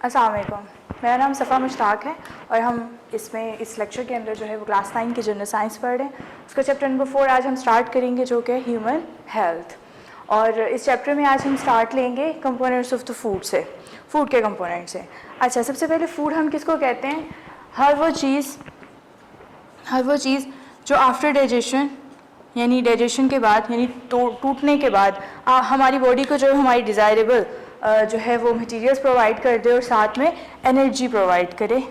अस्सलाम वालेकुम, मेरा नाम सफ़ा मुश्ताक है और हम इस लेक्चर के अंदर जो है वो क्लास 9 की जनरल साइंस पढ़ रहे हैं। उसका चैप्टर नंबर 4 आज हम स्टार्ट करेंगे जो कि ह्यूमन हेल्थ। और इस चैप्टर में आज हम स्टार्ट लेंगे कंपोनेंट्स ऑफ द फूड से, फूड के कंपोनेंट से। अच्छा, सबसे पहले फूड हम किसको कहते हैं? हर वो चीज़ जो आफ्टर डाइजेशन यानी डाइजेशन के बाद यानी टूटने के बाद हमारी बॉडी को जो हमारी डिज़ायरेबल जो है वो मटेरियल्स प्रोवाइड कर दे और साथ में एनर्जी प्रोवाइड करे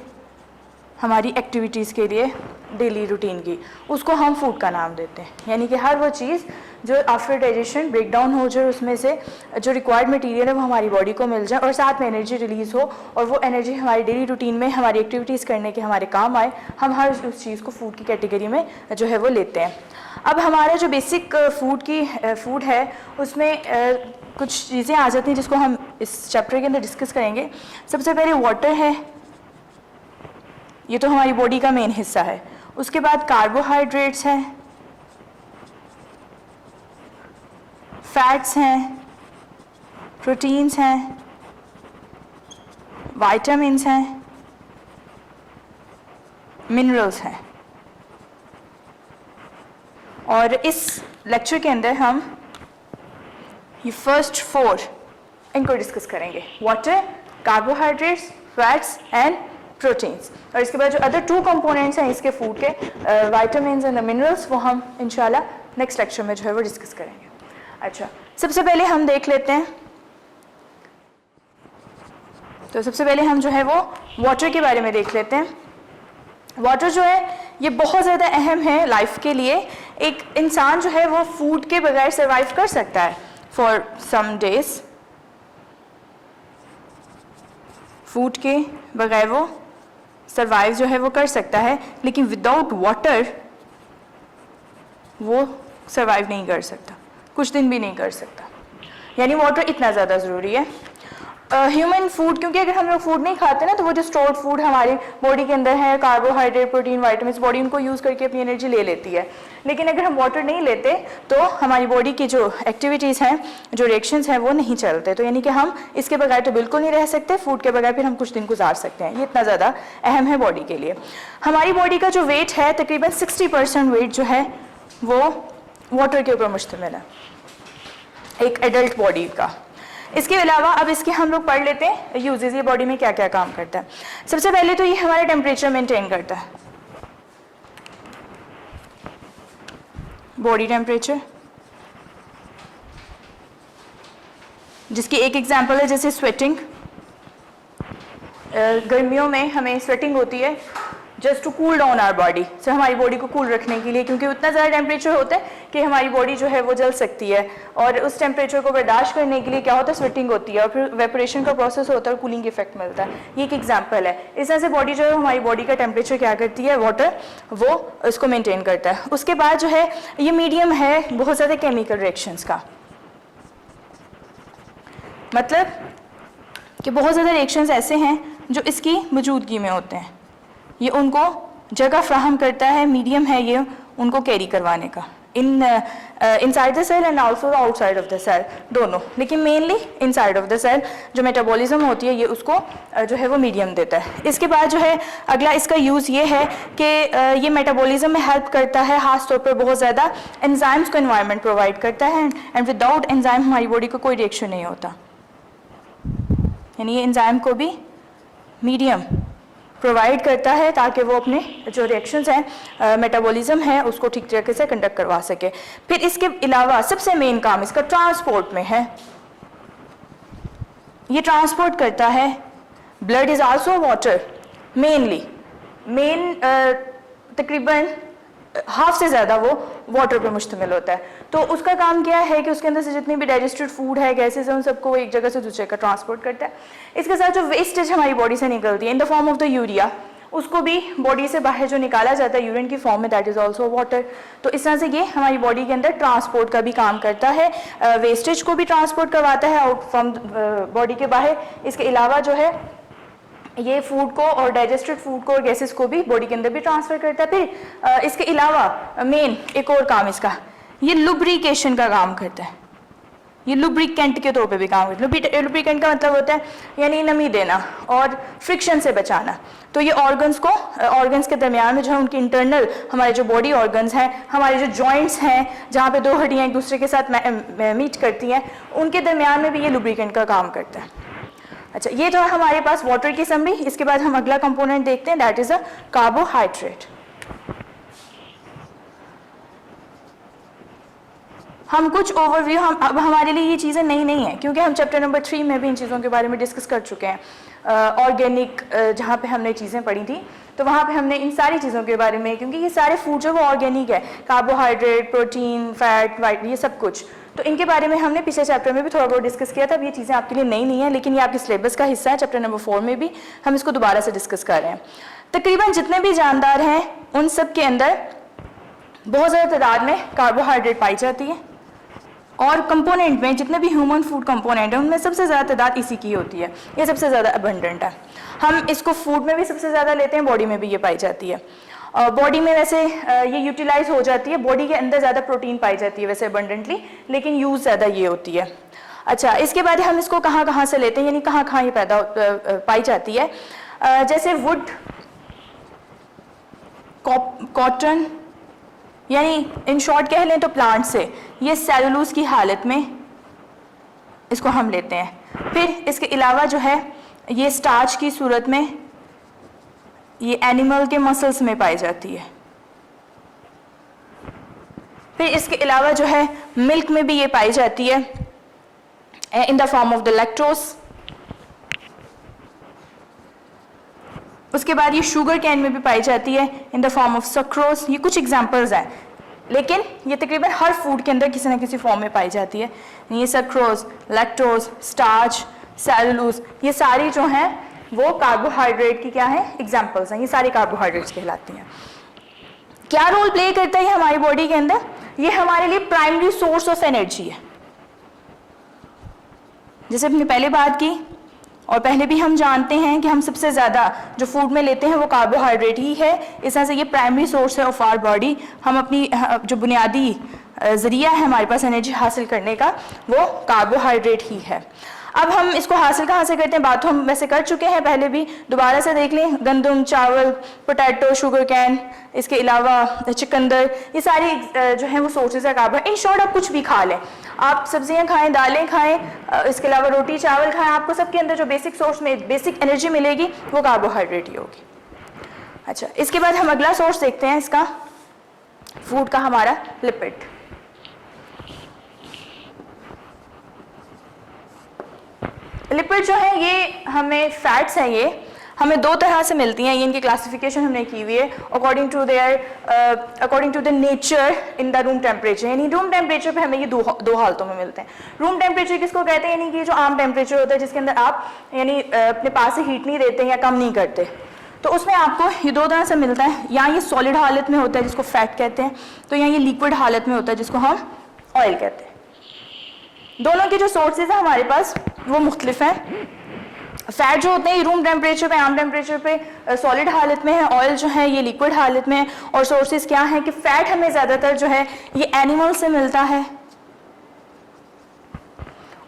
हमारी एक्टिविटीज़ के लिए डेली रूटीन की, उसको हम फूड का नाम देते हैं। यानी कि हर वो चीज़ जो आफ्टर डाइजेशन ब्रेक डाउन हो जाए, उसमें से जो रिक्वायर्ड मटेरियल है वो हमारी बॉडी को मिल जाए और साथ में एनर्जी रिलीज़ हो और वो एनर्जी हमारी डेली रूटीन में हमारी एक्टिविटीज़ करने के हमारे काम आए, हम हर उस चीज़ को फूड की कैटेगरी में जो है वो लेते हैं। अब हमारा जो बेसिक फूड है उसमें कुछ चीज़ें आ जाती हैं जिसको हम इस चैप्टर के अंदर डिस्कस करेंगे। सबसे पहले वाटर है, ये तो हमारी बॉडी का मेन हिस्सा है। उसके बाद कार्बोहाइड्रेट्स हैं, फैट्स हैं, प्रोटीन्स हैं, विटामिन्स हैं, मिनरल्स हैं। और इस लेक्चर के अंदर हम ये फर्स्ट 4 इनको डिस्कस करेंगे, water, carbohydrates, fats and proteins. और इसके बाद जो अदर 2 कंपोनेंट्स हैं इसके फूड के, विटामिन्स एंड मिनरल्स, वो हम इंशाल्लाह नेक्स्ट लेक्चर में जो है वो डिस्कस करेंगे। अच्छा, सबसे पहले हम देख लेते हैं, तो सबसे पहले हम जो है वो वाटर के बारे में देख लेते हैं। वाटर जो है ये बहुत ज़्यादा अहम है लाइफ के लिए। एक इंसान जो है वो फूड के बगैर सर्वाइव कर सकता है फॉर सम डेज, फूड के बगैर वो सर्वाइव जो है वो कर सकता है, लेकिन विदाउट वाटर वो सर्वाइव नहीं कर सकता, कुछ दिन भी नहीं कर सकता। यानी वाटर इतना ज़्यादा ज़रूरी है। ह्यूमन फूड, क्योंकि अगर हम लोग फूड नहीं खाते ना तो वो जो स्टोर्ड फूड हमारी बॉडी के अंदर है, कार्बोहाइड्रेट, प्रोटीन, विटामिन्स, बॉडी उनको यूज़ करके अपनी एनर्जी ले लेती है। लेकिन अगर हम वाटर नहीं लेते तो हमारी बॉडी की जो एक्टिविटीज़ हैं, जो रिएक्शंस हैं, वो नहीं चलते। तो यानी कि हम इसके बगैर तो बिल्कुल नहीं रह सकते, फूड के बगैर फिर हम कुछ दिन गुजार सकते हैं। ये इतना ज़्यादा अहम है बॉडी के लिए। हमारी बॉडी का जो वेट है तकरीबन 60% वेट जो है वो वाटर के ऊपर मुश्तमिल है एक एडल्ट बॉडी का। इसके अलावा अब इसके हम लोग पढ़ लेते हैं यूजेस, ये बॉडी में क्या क्या काम करता है। सबसे पहले तो ये हमारा टेम्परेचर मेंटेन करता है, बॉडी टेम्परेचर, जिसकी एक एग्जांपल है जैसे स्वेटिंग। गर्मियों में हमें स्वेटिंग होती है just to cool down our body, से हमारी बॉडी को कूल रखने के लिए, क्योंकि उतना ज़्यादा टेम्परेचर होता है कि हमारी बॉडी जो है वो जल सकती है। और उस टेम्परेचर को बर्दाश्त करने के लिए क्या होता है, स्वेटिंग होती है और फिर वेपोरेशन का प्रोसेस होता है और कूलिंग इफेक्ट मिलता है। ये एक एग्जांपल है। इस तरह से बॉडी जो है हमारी बॉडी का टेम्परेचर क्या करती है, वाटर, वो इसको मेनटेन करता है। उसके बाद जो है ये मीडियम है बहुत ज़्यादा केमिकल रिएक्शंस का, मतलब कि बहुत ज़्यादा रिएक्शंस ऐसे हैं जो इसकी मौजूदगी में होते हैं, ये उनको जगह फ्राहम करता है, मीडियम है ये उनको कैरी करवाने का, inside the cell and also outside of the cell, दोनों, लेकिन mainly inside of the cell जो मेटाबॉलिज्म होती है ये उसको जो है वो मीडियम देता है। इसके बाद जो है अगला इसका यूज़ ये है कि ये मेटाबॉलिज्म में हेल्प करता है, खास तौर पर बहुत ज़्यादा एंजाइम्स को एनवायरनमेंट प्रोवाइड करता है एंड विदाउट एंजाइम हमारी बॉडी को कोई रिएक्शन नहीं होता। यानी ये एंजाइम को भी मीडियम प्रोवाइड करता है ताकि वो अपने जो रिएक्शंस हैं, मेटाबॉलिज्म है, उसको ठीक तरीके से कंडक्ट करवा सके। फिर इसके अलावा सबसे मेन काम इसका ट्रांसपोर्ट में है, ये ट्रांसपोर्ट करता है। Blood is also water, main तकरीबन हाफ से ज़्यादा वो वाटर पर मुश्तमिल होता है। तो उसका काम क्या है कि उसके अंदर से जितनी भी डाइजेस्टेड फूड है, गैसेस हैं, उन सबको एक जगह से दूसरे का ट्रांसपोर्ट करता है। इसके साथ जो वेस्टेज हमारी बॉडी से निकलती है in the form of the urea, उसको भी बॉडी से बाहर जो निकाला जाता है यूरिन की फॉर्म में, दैट इज़ ऑल्सो वाटर। तो इस तरह से ये हमारी बॉडी के अंदर ट्रांसपोर्ट का भी काम करता है, वेस्टेज को भी ट्रांसपोर्ट करवाता है आउट फ्रॉम बॉडी के बाहर। इसके अलावा जो है ये फूड को और डाइजेस्टेड फूड को और गैसेस को भी बॉडी के अंदर भी ट्रांसफ़र करता है। फिर इसके अलावा मेन एक और काम इसका, ये लुब्रिकेशन का काम करता है। ये लुब्रिकेंट के तौर पे भी काम करते हैं। लुब्रिकेंट का मतलब होता है यानी नमी देना और फ्रिक्शन से बचाना। तो ये ऑर्गन्स के दरमियान में जो है उनकी इंटरनल हमारे जो बॉडी ऑर्गन्स हैं, हमारे जो जॉइंट्स हैं जहाँ पे दो हड्डियाँ एक दूसरे के साथ मीट करती हैं, उनके दरमियान में भी ये लुब्रिकेंट का काम करता है। अच्छा, ये जो है हमारे पास वाटर की समरी। इसके बाद हम अगला कंपोनेंट देखते हैं, दैट इज अ कार्बोहाइड्रेट। हम कुछ ओवरव्यू, हम अब हमारे लिए ये चीज़ें नई नहीं हैं क्योंकि हम चैप्टर नंबर 3 में भी इन चीज़ों के बारे में डिस्कस कर चुके हैं। ऑर्गेनिक जहाँ पे हमने चीज़ें पढ़ी थी तो वहाँ पे हमने इन सारी चीज़ों के बारे में, क्योंकि ये सारे फूड जो वो ऑर्गेनिक है, कार्बोहाइड्रेट, प्रोटीन, फैट, वाइट, ये सब कुछ, तो इनके बारे में हमने पिछले चैप्टर में भी थोड़ा बहुत डिस्कस किया था। अब ये चीज़ें आपके लिए नई नहीं है, लेकिन ये आपके सिलेबस का हिस्सा है। चैप्टर नंबर 4 में भी हम इसको दोबारा से डिस्कस कर रहे हैं। तकरीबन जितने भी जानदार हैं उन सब के अंदर बहुत ज़्यादा तादाद में कार्बोहाइड्रेट पाई जाती है, और कंपोनेंट में जितने भी ह्यूमन फूड कंपोनेंट हैं उनमें सबसे ज़्यादा तादाद इसी की होती है। ये सबसे ज़्यादा अबंडेंट है। हम इसको फूड में भी सबसे ज़्यादा लेते हैं, बॉडी में भी ये पाई जाती है। बॉडी में वैसे ये यूटिलाइज हो जाती है, बॉडी के अंदर ज़्यादा प्रोटीन पाई जाती है वैसे अबंडेंटली, लेकिन यूज़ ज़्यादा ये होती है। अच्छा, इसके बाद हम इसको कहाँ कहाँ से लेते हैं, यानी कहाँ कहाँ ये पैदा पाई जाती है। जैसे वुड, कॉटन, यानी इन शॉर्ट कह लें तो प्लांट से ये सेलुलोज की हालत में इसको हम लेते हैं। फिर इसके अलावा जो है ये स्टार्च की सूरत में ये एनिमल के मसल्स में पाई जाती है। फिर इसके अलावा जो है मिल्क में भी ये पाई जाती है in the form of the lactose. उसके बाद ये शुगर कैन में भी पाई जाती है in the form of sucrose. ये कुछ एग्जांपल्स हैं, लेकिन ये तकरीबन हर फूड के अंदर किसी ना किसी फॉर्म में पाई जाती है। ये सक्रोज, लैक्टोज, स्टार्च, सेलुलोज, ये सारी जो हैं वो कार्बोहाइड्रेट की क्या है, एग्जांपल्स हैं। ये सारी कार्बोहाइड्रेट्स कहलाती हैं। क्या रोल प्ले करता है हमारी बॉडी के अंदर? ये हमारे लिए प्राइमरी सोर्स ऑफ एनर्जी है। जैसे हमने पहले बात की और पहले भी हम जानते हैं कि हम सबसे ज़्यादा जो फूड में लेते हैं वो कार्बोहाइड्रेट ही है। इस तरह से ये प्राइमरी सोर्स है ऑफ आवर बॉडी। हम अपनी जो बुनियादी ज़रिया है हमारे पास एनर्जी हासिल करने का, वो कार्बोहाइड्रेट ही है। अब हम इसको हासिल कहाँ से करते हैं, बात तो हम वैसे कर चुके हैं पहले भी, दोबारा से देख लें। गंदम, चावल, पोटैटो, शुगर कैन, इसके अलावा चुकंदर, ये सारी जो है वो सोर्सेज है कार्बोहाइड्रेट। इन शॉर्ट आप कुछ भी खा लें, आप सब्जियां खाएं, दालें खाएं, इसके अलावा रोटी चावल खाएं, आपको सबके अंदर जो बेसिक सोर्स में बेसिक एनर्जी मिलेगी वो कार्बोहाइड्रेट ही होगी। अच्छा, इसके बाद हम अगला सोर्स देखते हैं इसका, फूड का, हमारा लिपिड। लिपिड जो है ये हमें फैट्स हैं, ये हमें दो तरह से मिलती हैं। ये इनकी क्लासिफिकेशन हमने की हुई है according to the nature in the room temperature. यानी रूम टेम्परेचर पे हमें ये दो हालतों में मिलते हैं। रूम टेम्परेचर किसको कहते हैं, यानी कि जो आम टेम्परेचर होता है जिसके अंदर आप यानी अपने पास से हीट नहीं देते या कम नहीं करते, तो उसमें आपको ये दो तरह से मिलता है। यहाँ ये सॉलिड हालत में होता है जिसको फैट कहते हैं, तो यहाँ ये लिक्विड हालत में होता है जिसको हम ऑयल कहते हैं। दोनों के जो सोर्सेज हैं हमारे पास वो मुख्तलिफ हैं। फैट जो होते हैं ये रूम टेम्परेचर पे, आम टेम्परेचर पे सॉलिड हालत में है, ऑयल जो है ये लिक्विड हालत में है। और सोर्सेज क्या है कि फैट हमें ज़्यादातर जो है ये एनिमल से मिलता है,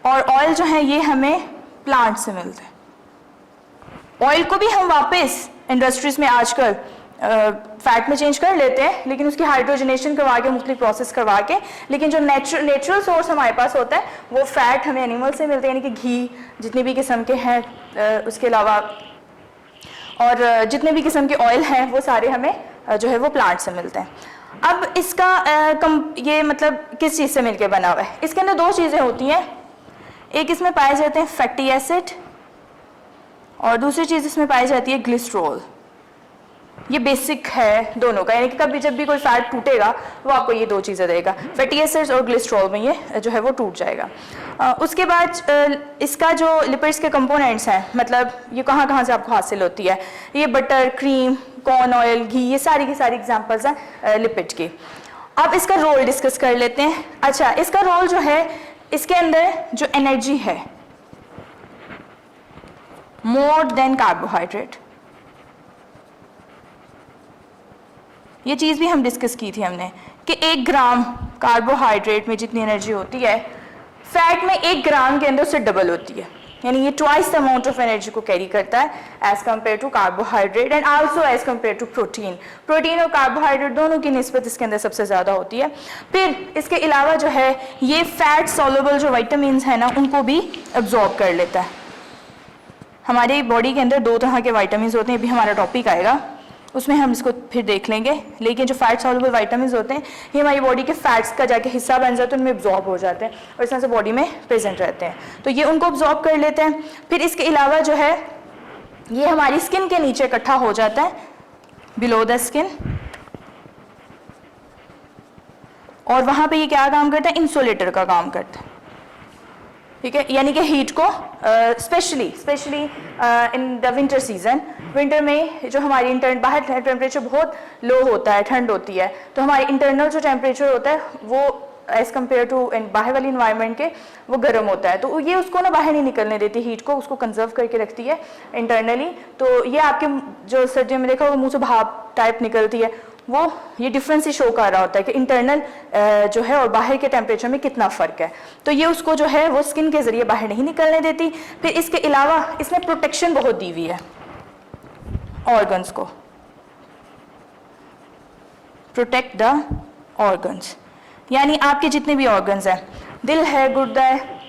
और ऑयल जो है ये हमें प्लांट से मिलता है। ऑयल को भी हम वापस इंडस्ट्रीज में आजकल फैट में चेंज कर लेते हैं, लेकिन उसकी हाइड्रोजनेशन करवा के, मुख्तलिफ प्रोसेस करवा के, लेकिन जो नेचुरल सोर्स हमारे पास होता है वो फैट हमें एनिमल से मिलते हैं, यानी कि घी जितनी भी किस्म के हैं, उसके अलावा और जितने भी किस्म के ऑयल हैं वो सारे हमें जो है वो प्लांट से मिलते हैं। अब इसका ये मतलब किस चीज़ से मिलकर बना हुआ है, इसके अंदर दो चीज़ें होती हैं। एक इसमें पाए जाते हैं फैटी एसिड और दूसरी चीज़ इसमें पाई जाती है ग्लिसरॉल। ये बेसिक है दोनों का, यानी कि कभी जब भी कोई फैट टूटेगा वो आपको ये दो चीज़ें देगा, फैटी एसिड्स और ग्लिसरॉल में ये जो है वो टूट जाएगा। उसके बाद इसका जो लिपिड्स के कंपोनेंट्स हैं, मतलब ये कहाँ कहाँ से आपको हासिल होती है, ये बटर, क्रीम, कॉर्न ऑयल, घी, ये सारी की सारी एग्जांपल्स हैं लिपिड की। अब इसका रोल डिस्कस कर लेते हैं। अच्छा, इसका रोल जो है, इसके अंदर जो एनर्जी है मोर देन कार्बोहाइड्रेट, ये चीज़ भी हम डिस्कस की थी हमने कि 1 ग्राम कार्बोहाइड्रेट में जितनी एनर्जी होती है फैट में 1 ग्राम के अंदर उससे डबल होती है, यानी ये twice the amount of energy को कैरी करता है as compare to carbohydrate and also as compare to protein. Protein और कार्बोहाइड्रेट दोनों की निस्बत इसके अंदर सबसे ज़्यादा होती है। फिर इसके अलावा जो है ये फैट सॉल्युबल जो विटामिन है ना उनको भी एब्जॉर्ब कर लेता है। हमारी बॉडी के अंदर 2 तरह के विटामिन होते हैं, भी हमारा टॉपिक आएगा उसमें हम इसको फिर देख लेंगे, लेकिन जो फैट सॉल्युबल विटामिन होते हैं ये हमारी बॉडी के फैट्स का जाके हिस्सा बन जाते हैं, उनमें एब्जॉर्ब हो जाते हैं और इस तरह से बॉडी में प्रेजेंट रहते हैं, तो ये उनको एब्जॉर्ब कर लेते हैं। फिर इसके अलावा जो है ये हमारी स्किन के नीचे इकट्ठा हो जाता है, बिलो द स्किन, और वहाँ पे ये क्या काम करता है, इंसुलेटर का काम करता है, ठीक है, यानी कि हीट को specially in the winter season, winter में जो हमारी बाहर टेम्परेचर बहुत लो होता है, ठंड होती है, तो हमारे इंटरनल जो टेम्परेचर होता है वो एज़ कम्पेयर टू बाहर वाली इन्वायरमेंट के वो गर्म होता है, तो ये उसको ना बाहर नहीं निकलने देती, हीट को उसको कंजर्व करके रखती है इंटरनली। तो ये आपके जो सर्दियों में देखा वो मुँह से भाप टाइप निकलती है, वो ये डिफरेंस ही शो कर रहा होता है कि इंटरनल जो है और बाहर के टेम्परेचर में कितना फ़र्क है, तो ये उसको जो है वो स्किन के ज़रिए बाहर नहीं निकलने देती। फिर इसके अलावा इसने प्रोटेक्शन बहुत दी हुई है ऑर्गन्स को, प्रोटेक्ट द ऑर्गन्स, यानी आपके जितने भी ऑर्गन्स हैं, दिल है, गुर्दा है,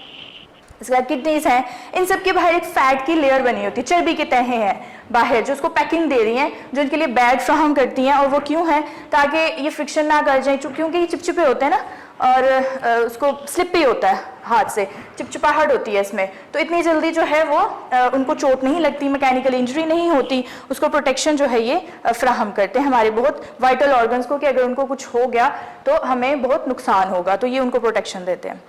इसके बाद किडनीज हैं, इन सब के बाहर एक फैट की लेयर बनी होती है, चर्बी के तहें हैं बाहर जो उसको पैकिंग दे रही हैं, जो इनके लिए बैग फ्राहम करती हैं, और वो क्यों है, ताकि ये फ्रिक्शन ना कर जाए, क्योंकि ये चिपचिपे होते हैं ना और उसको स्लिपी होता है, हाथ से चिपचिपाहट होती है इसमें, तो इतनी जल्दी जो है वो उनको चोट नहीं लगती, मैकेनिकल इंजरी नहीं होती, उसको प्रोटेक्शन जो है ये फ्राहम करते हैं हमारे बहुत वाइटल ऑर्गन्स को, कि अगर उनको कुछ हो गया तो हमें बहुत नुकसान होगा, तो ये उनको प्रोटेक्शन देते हैं।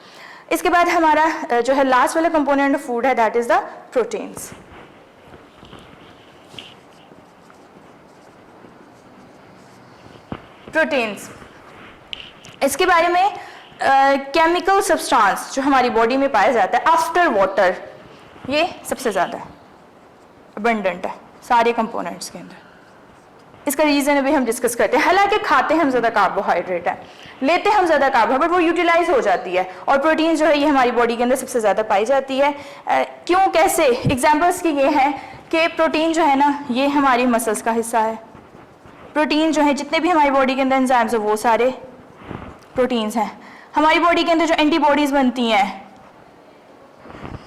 इसके बाद हमारा जो है लास्ट वाला कंपोनेंट ऑफ फूड है, that is the proteins. Proteins, इसके बारे में केमिकल सब्सटेंस जो हमारी बॉडी में पाया जाता है आफ्टर वाटर, ये सबसे ज़्यादा अबंडेंट है सारे कंपोनेंट्स के अंदर। इसका रीज़न अभी हम डिस्कस करते हैं। हालांकि खाते हम ज़्यादा कार्बोहाइड्रेट है, लेते हम ज़्यादा कार्बोहाइड्रेट, वो यूटिलाइज हो जाती है, और प्रोटीन जो है ये हमारी बॉडी के अंदर सबसे ज़्यादा पाई जाती है। क्यों, कैसे? एग्जाम्पल्स की ये हैं कि प्रोटीन जो है ना ये हमारी मसल्स का हिस्सा है, प्रोटीन जो है जितने भी हमारी बॉडी के अंदर एंजाइम्स है वो सारे प्रोटीन्स हैं। हमारी बॉडी के अंदर जो एंटीबॉडीज़ बनती हैं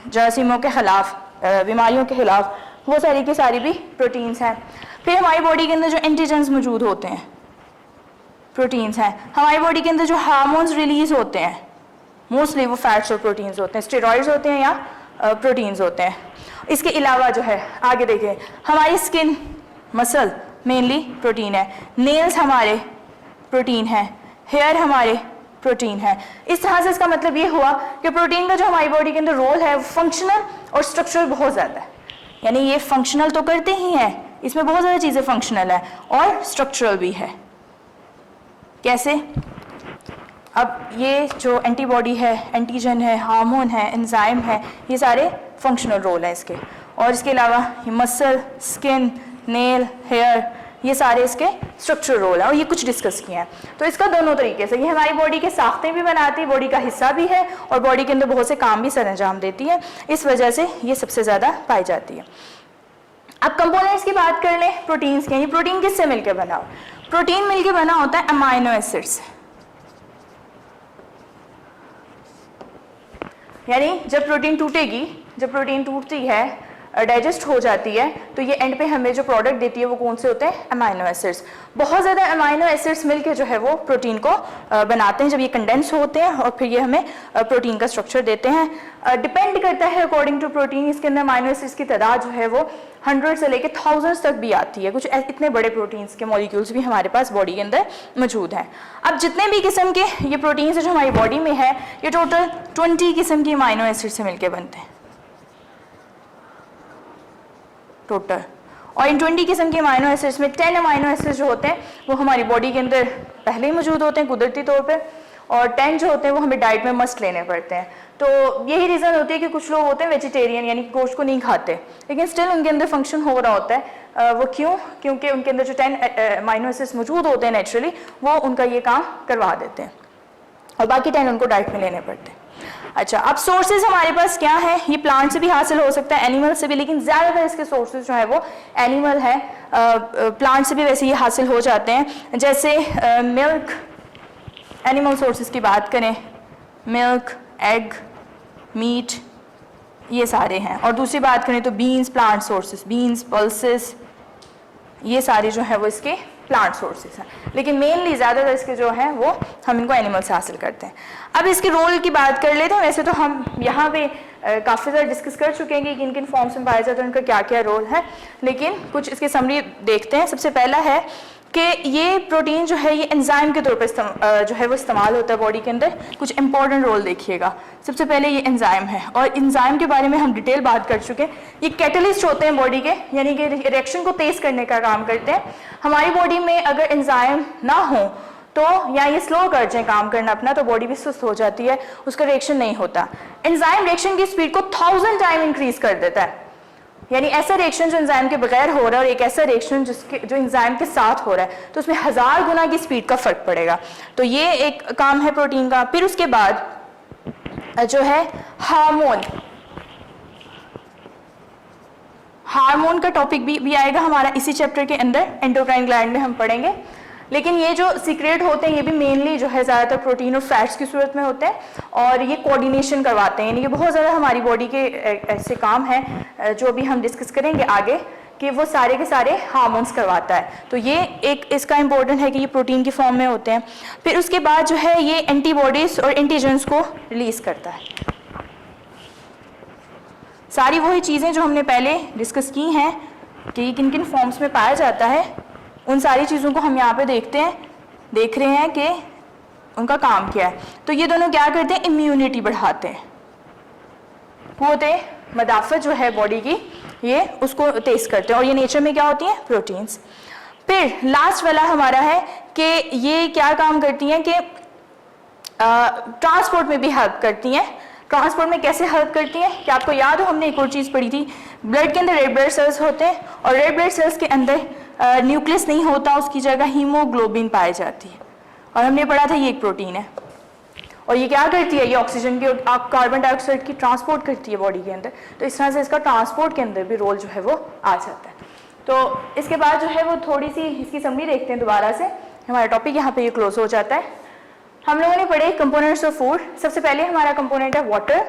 जरासीमों के खिलाफ, बीमारियों के खिलाफ, वो सारी की सारी भी प्रोटीन्स हैं। फिर हमारी बॉडी के अंदर जो एंटीजेंस मौजूद होते हैं प्रोटीन्स हैं। हमारी बॉडी के अंदर जो हार्मोन्स रिलीज होते हैं मोस्टली वो फैट्स और प्रोटीन्स होते हैं, स्टेरॉइड्स होते हैं या प्रोटीन्स होते हैं। इसके अलावा जो है आगे देखें, हमारी स्किन, मसल मेनली प्रोटीन है, नेल्स हमारे प्रोटीन है, हेयर हमारे प्रोटीन है। इस तरह से इसका मतलब ये हुआ कि प्रोटीन का जो हमारी बॉडी के अंदर रोल है फंक्शनल और स्ट्रक्चरल बहुत ज़्यादा है। यानी ये फंक्शनल तो करते ही हैं, इसमें बहुत ज़्यादा चीज़ें फंक्शनल है और स्ट्रक्चरल भी है। कैसे? अब ये जो एंटीबॉडी है, एंटीजन है, हार्मोन है, एंजाइम है, ये सारे फंक्शनल रोल हैं इसके। और इसके अलावा ये मसल, स्किन, नेल, हेयर, ये सारे इसके स्ट्रक्चरल रोल है और ये कुछ डिस्कस किए हैं। तो इसका दोनों तरीके से, ये हमारी बॉडी के साख्तें भी बनाती है, बॉडी का हिस्सा भी है और बॉडी के अंदर बहुत से काम भी सर अंजाम देती है, इस वजह से ये सबसे ज़्यादा पाई जाती है। अब कंपोनेंट्स की बात कर लें प्रोटीन्स के। ये प्रोटीन किससे मिलकर बना? प्रोटीन मिलकर बना होता है अमाइनो एसिड्स। यानी जब प्रोटीन टूटेगी, जब प्रोटीन टूटती है, डाइजेस्ट हो जाती है, तो ये एंड पे हमें जो प्रोडक्ट देती है वो कौन से होते हैं? Amino acids. बहुत ज़्यादा अमाइनो एसिड्स मिलके जो है वो प्रोटीन को बनाते हैं। जब ये कंडेंस होते हैं और फिर ये हमें प्रोटीन का स्ट्रक्चर देते हैं। डिपेंड करता है अकॉर्डिंग टू प्रोटीन, इसके अंदर अमाइनो एसिड्स की तादाद जो है वो 100 से लेके 1000 तक भी आती है। कुछ इतने बड़े प्रोटीन्स के मॉलिक्यूल्स भी हमारे पास बॉडी के अंदर मौजूद हैं। अब जितने भी किस्म के ये प्रोटीन्स जो हमारी बॉडी में है, ये टोटल 20 किस्म की अमाइनो एसिड से मिलकर बनते हैं टोटल। और इन 20 किस्म के अमाइनो एसिड्स में 10 अमाइनो एसिड्स जो होते हैं वो हमारी बॉडी के अंदर पहले ही मौजूद होते हैं कुदरती तौर पे, और 10 जो होते हैं वो हमें डाइट में मस्ट लेने पड़ते हैं। तो यही रीज़न होती है कि कुछ लोग होते हैं वेजिटेरियन, यानी गोश्त को नहीं खाते, लेकिन स्टिल उनके अंदर फंक्शन हो रहा होता है। वो क्यों? क्योंकि उनके अंदर जो 10 अमाइनो एसिड्स मौजूद होते हैं नेचुरली, वो उनका ये काम करवा देते हैं और बाकी 10 उनको डाइट में लेने पड़ते हैं। अच्छा, अब सोर्सेज हमारे पास क्या है, ये प्लांट से भी हासिल हो सकता है, एनिमल से भी, लेकिन ज़्यादातर इसके सोर्सेज जो है वो एनिमल है। प्लांट से भी वैसे ये हासिल हो जाते हैं, जैसे मिल्क, एनिमल सोर्सेज की बात करें, मिल्क, एग, मीट, ये सारे हैं। और दूसरी बात करें तो beans, plant sources, beans, pulses, ये सारे जो है वो इसके प्लांट सोर्सेज हैं, लेकिन मेनली ज़्यादातर इसके जो हैं वो हम इनको एनिमल से हासिल करते हैं। अब इसके रोल की बात कर लेते हैं। वैसे तो हम यहाँ पे काफ़ी ज़्यादा डिस्कस कर चुके हैं कि किन किन फॉर्म्स में पाया जाता है, उनका क्या क्या रोल है, लेकिन कुछ इसके समरी देखते हैं। सबसे पहला है कि ये प्रोटीन जो है ये एंजाइम के तौर पर जो है वो इस्तेमाल होता है बॉडी के अंदर। कुछ इंपॉर्टेंट रोल देखिएगा। सबसे पहले ये एंजाइम है, और एंजाइम के बारे में हम डिटेल बात कर चुके हैं। ये कैटलिस्ट होते हैं बॉडी के, यानी कि रिएक्शन को तेज़ करने का काम करते हैं। हमारी बॉडी में अगर एंजाइम ना हो तो, या ये स्लो कर जाए काम करना अपना, तो बॉडी भी सुस्त हो जाती है, उसका रिएक्शन नहीं होता। एंजाइम रिएक्शन की स्पीड को 1000 टाइम इंक्रीज कर देता है, यानी ऐसा रिएक्शन जो एंजाइम के बगैर हो रहा है और एक ऐसा रिएक्शन जो एंजाइम के साथ हो रहा है, तो उसमें 1000 गुना की स्पीड का फर्क पड़ेगा। तो ये एक काम है प्रोटीन का। फिर उसके बाद जो है हार्मोन, हार्मोन का टॉपिक भी आएगा हमारा इसी चैप्टर के अंदर, एंडोक्राइन ग्लैंड में हम पढ़ेंगे। लेकिन ये जो सीक्रेट होते हैं ये भी मेनली जो है ज़्यादातर प्रोटीन और फैट्स की सूरत में होते हैं, और ये कोऑर्डिनेशन करवाते हैं। यानी कि बहुत ज़्यादा हमारी बॉडी के ऐसे काम हैं जो भी हम डिस्कस करेंगे आगे, कि वो सारे के सारे हार्मोन्स करवाता है। तो ये एक इसका इंपॉर्टेंट है कि ये प्रोटीन की फॉर्म में होते हैं। फिर उसके बाद जो है ये एंटीबॉडीज़ और एंटीजेंस को रिलीज़ करता है। सारी वही चीज़ें जो हमने पहले डिस्कस की हैं कि ये किन किन फॉर्म्स में पाया जाता है, उन सारी चीज़ों को हम यहाँ पे देख रहे हैं कि उनका काम क्या है। तो ये दोनों क्या करते हैं, इम्यूनिटी बढ़ाते हैं, कुव्वते मदाफ़त जो है बॉडी की, ये उसको तेज़ करते हैं। और ये नेचर में क्या होती हैं, प्रोटीन्स। फिर लास्ट वाला हमारा है कि ये क्या काम करती हैं कि ट्रांसपोर्ट में भी हेल्प करती हैं। ट्रांसपोर्ट में कैसे हेल्प करती हैं कि आपको याद हो, हमने एक और चीज़ पढ़ी थी, ब्लड के अंदर रेड ब्लड सेल्स होते हैं, और रेड ब्लड सेल्स के अंदर न्यूक्लियस नहीं होता, उसकी जगह हीमोग्लोबिन पाई जाती है, और हमने पढ़ा था ये एक प्रोटीन है। और ये क्या करती है, ये ऑक्सीजन की और कार्बन डाइऑक्साइड की ट्रांसपोर्ट करती है बॉडी के अंदर। तो इस तरह से इसका ट्रांसपोर्ट के अंदर भी रोल जो है वो आ जाता है। तो इसके बाद जो है वो थोड़ी सी इसकी समरी देखते हैं दोबारा से। हमारा टॉपिक यहाँ पे ये क्लोज हो जाता है। हम लोगों ने पढ़े कंपोनेंट्स ऑफ फूड। सबसे पहले हमारा कंपोनेंट है वाटर।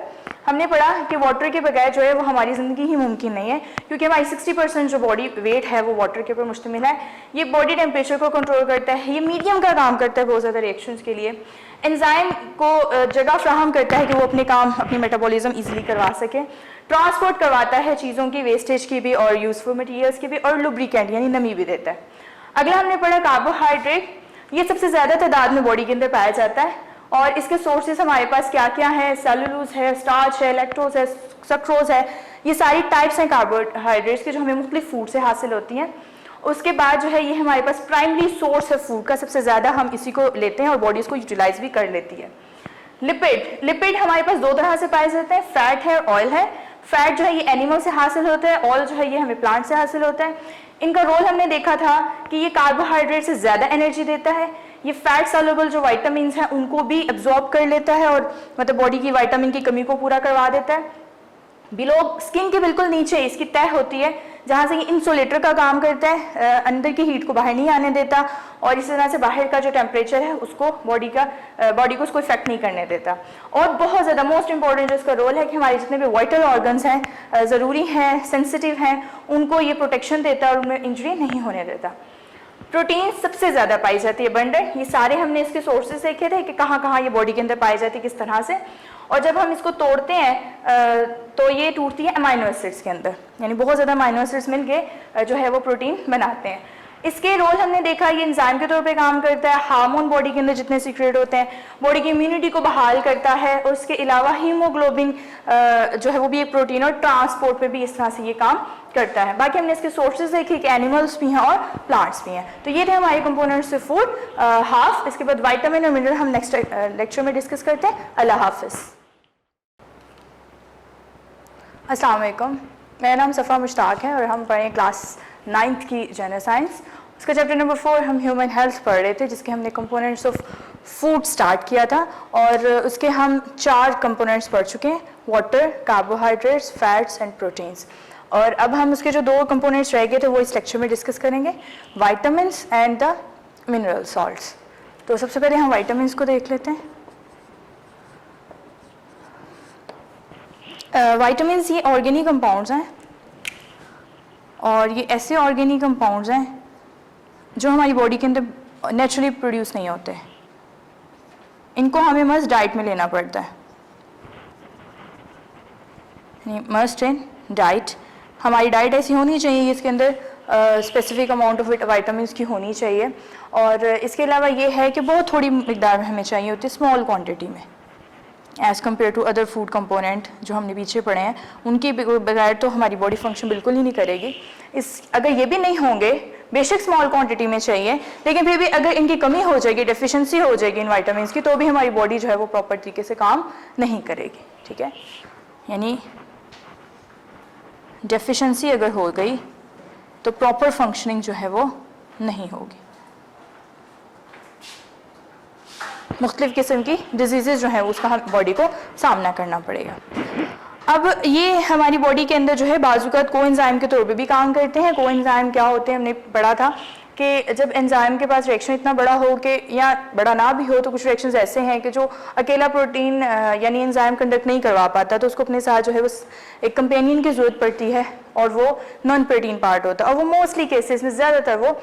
हमने पढ़ा कि वाटर के बगैर जो है वो हमारी ज़िंदगी ही मुमकिन नहीं है, क्योंकि हमारी 60% जो बॉडी वेट है वो वाटर के ऊपर मुश्तमिल है। ये बॉडी टेम्परेचर को कंट्रोल करता है, ये मीडियम का काम करता है बहुत ज़्यादा रिएक्शंस के लिए। एंजाइम को जगह फ्राहम करता है कि वो अपने काम, अपनी मेटाबॉलिज्म ईजिली करवा सके। ट्रांसपोर्ट करवाता है चीज़ों की, वेस्टेज की भी और यूजफुल मटीरियल्स की भी, और लुब्रिकेंट यानी नमी भी देता है। अगला हमने पढ़ा कार्बोहाइड्रेट। ये सबसे ज़्यादा तादाद में बॉडी के अंदर पाया जाता है, और इसके सोर्सेज हमारे पास क्या क्या है, सेलुलोज है, स्टार्च है, लैक्टोज है, सक्रोज है। ये सारी टाइप्स हैं कार्बोहाइड्रेट्स के जो हमें मुख्तलिफ फूड से हासिल होती हैं। उसके बाद जो है ये हमारे पास प्राइमरी सोर्स है फूड का, सबसे ज़्यादा हम इसी को लेते हैं और बॉडी इसको यूटिलाइज भी कर लेती है। लिपिड हमारे पास दो तरह से पाए जाते हैं, फैट है, ऑयल है। फैट जो है ये एनिमल से हासिल होता है, ऑयल जो है ये हमें प्लांट से हासिल होता है। इनका रोल हमने देखा था कि ये कार्बोहाइड्रेट से ज़्यादा एनर्जी देता है। ये फैट सॉल्युबल जो विटामिन्स हैं उनको भी एब्जॉर्ब कर लेता है, और मतलब बॉडी की विटामिन की कमी को पूरा करवा देता है। बिलो स्किन के बिल्कुल नीचे इसकी तह होती है, जहाँ से ये इंसुलेटर का काम करता है, अंदर की हीट को बाहर नहीं आने देता, और इसी तरह से बाहर का जो टेम्परेचर है उसको बॉडी को उसको इफेक्ट नहीं करने देता। और बहुत ज़्यादा मोस्ट इंपॉर्टेंट जो इसका रोल है कि हमारे जितने भी वाइटल ऑर्गन्स हैं, ज़रूरी हैं, सेंसिटिव हैं, उनको ये प्रोटेक्शन देता है और उनमें इंजरी नहीं होने देता। प्रोटीन सबसे ज़्यादा पाई जाती है अबंडेंट। ये सारे हमने इसके सोर्सेज देखे थे कि कहाँ कहाँ ये बॉडी के अंदर पाई जाती है, किस तरह से। और जब हम इसको तोड़ते हैं तो ये टूटती है अमाइनो एसिड्स के अंदर, यानी बहुत ज़्यादा अमाइनो एसिड्स मिलके जो है वो प्रोटीन बनाते हैं। इसके रोल हमने देखा, ये एंजाइम के तौर पे काम करता है। हार्मोन बॉडी के अंदर जितने सीक्रेट होते हैं, बॉडी की इम्यूनिटी को बहाल करता है। और उसके अलावा हीमोग्लोबिन जो है वो भी एक प्रोटीन, और ट्रांसपोर्ट पे भी इस तरह से ये काम करता है। बाकी हमने इसके सोर्सेज देखे कि एनिमल्स भी हैं और प्लांट्स भी हैं। तो ये थे हमारे कंपोनेंट्स ऑफ फूड हाफ। इसके बाद विटामिन और मिनरल हम नेक्स्ट लेक्चर में डिस्कस करते हैं। अल्लाह हाफिज़। अस्सलाम वालेकुम, मेरा नाम सफ़ा मुश्ताक है और हम पढ़ें क्लास 9th की जनरल साइंस। इसका चैप्टर नंबर 4 हम ह्यूमन हेल्थ पढ़ रहे थे, जिसके हमने कंपोनेंट्स ऑफ फूड स्टार्ट किया था और उसके हम 4 कंपोनेंट्स पढ़ चुके हैं, water, carbohydrates, fats and proteins. और अब हम उसके जो 2 कंपोनेंट्स रह गए थे वो इस लेक्चर में डिस्कस करेंगे, vitamins and the mineral salts. तो सबसे पहले हम वाइटामिन्स को देख लेते हैं। वाइटामिन्स ये ऑर्गेनिक कंपाउंड्स हैं और ये ऐसे ऑर्गेनिक कंपाउंड्स हैं जो हमारी बॉडी के अंदर नेचुरली प्रोड्यूस नहीं होते, इनको हमें मस्ट डाइट में लेना पड़ता है, मस्ट इन डाइट। हमारी डाइट ऐसी होनी चाहिए, इसके अंदर स्पेसिफिक अमाउंट ऑफ वाइटामिन्स की होनी चाहिए। और इसके अलावा ये है कि बहुत थोड़ी मिकदार में हमें चाहिए होती है, स्मॉल क्वांटिटी में, as compare to other food component जो हमने पीछे पढ़े हैं, उनके बगैर तो हमारी बॉडी फंक्शन बिल्कुल ही नहीं करेगी। अगर ये भी नहीं होंगे, बेशक स्मॉल क्वांटिटी में चाहिए, लेकिन फिर भी अगर इनकी कमी हो जाएगी, डेफिशिएंसी हो जाएगी इन वाइटामिन्स की, तो भी हमारी बॉडी जो है वो प्रॉपर तरीके से काम नहीं करेगी। ठीक है, यानी डेफिशिएंसी अगर हो गई तो प्रॉपर फंक्शनिंग जो है वो नहीं होगी, मुख्तलिफ किस्म की डिजीज़ेज जो है उसका हम बॉडी को सामना करना पड़ेगा। अब ये हमारी बॉडी के अंदर जो है बाज़-औक़ात कोएंजाइम के तौर पे भी काम करते हैं। कोएंजाइम क्या होते हैं हमने पढ़ा था कि जब एंजाइम के पास रिएक्शन इतना बड़ा हो कि या बड़ा ना भी हो, तो कुछ रिएक्शंस ऐसे हैं कि जो अकेला प्रोटीन यानी एंजाइम कंडक्ट नहीं करवा पाता, तो उसको अपने साथ जो है वो एक कंपेनियन की ज़रूरत पड़ती है और वो नॉन प्रोटीन पार्ट होता है, और वो मोस्टली केसेस में ज़्यादातर वो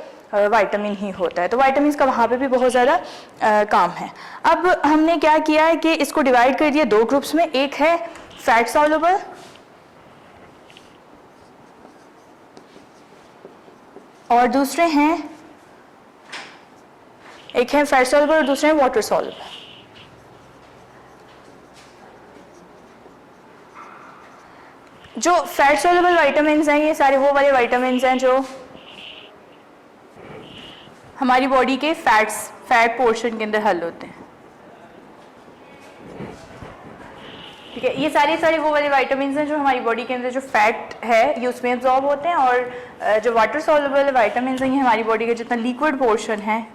वाइटामिन ही होता है। तो वाइटामिन का वहाँ पे भी बहुत ज़्यादा काम है। अब हमने क्या किया है कि इसको डिवाइड कर दिया 2 ग्रुप्स में, एक है फैट सॉल्युबल और दूसरे हैं, एक है फैट सॉल्युबल और दूसरे हैं वाटर सॉल्युबल। जो फैट सॉल्युबल विटामिन्स हैं ये सारे वो वाले विटामिन्स हैं जो हमारी बॉडी के फैट पोर्शन के अंदर हल होते हैं। ठीक है, ये सारे वो वाले विटामिन्स हैं जो हमारी बॉडी के अंदर जो फैट है ये उसमें एब्जॉर्ब होते हैं, और जो वाटर सॉल्युबल विटामिन्स हैं ये हमारी बॉडी का जितना लिक्विड पोर्शन है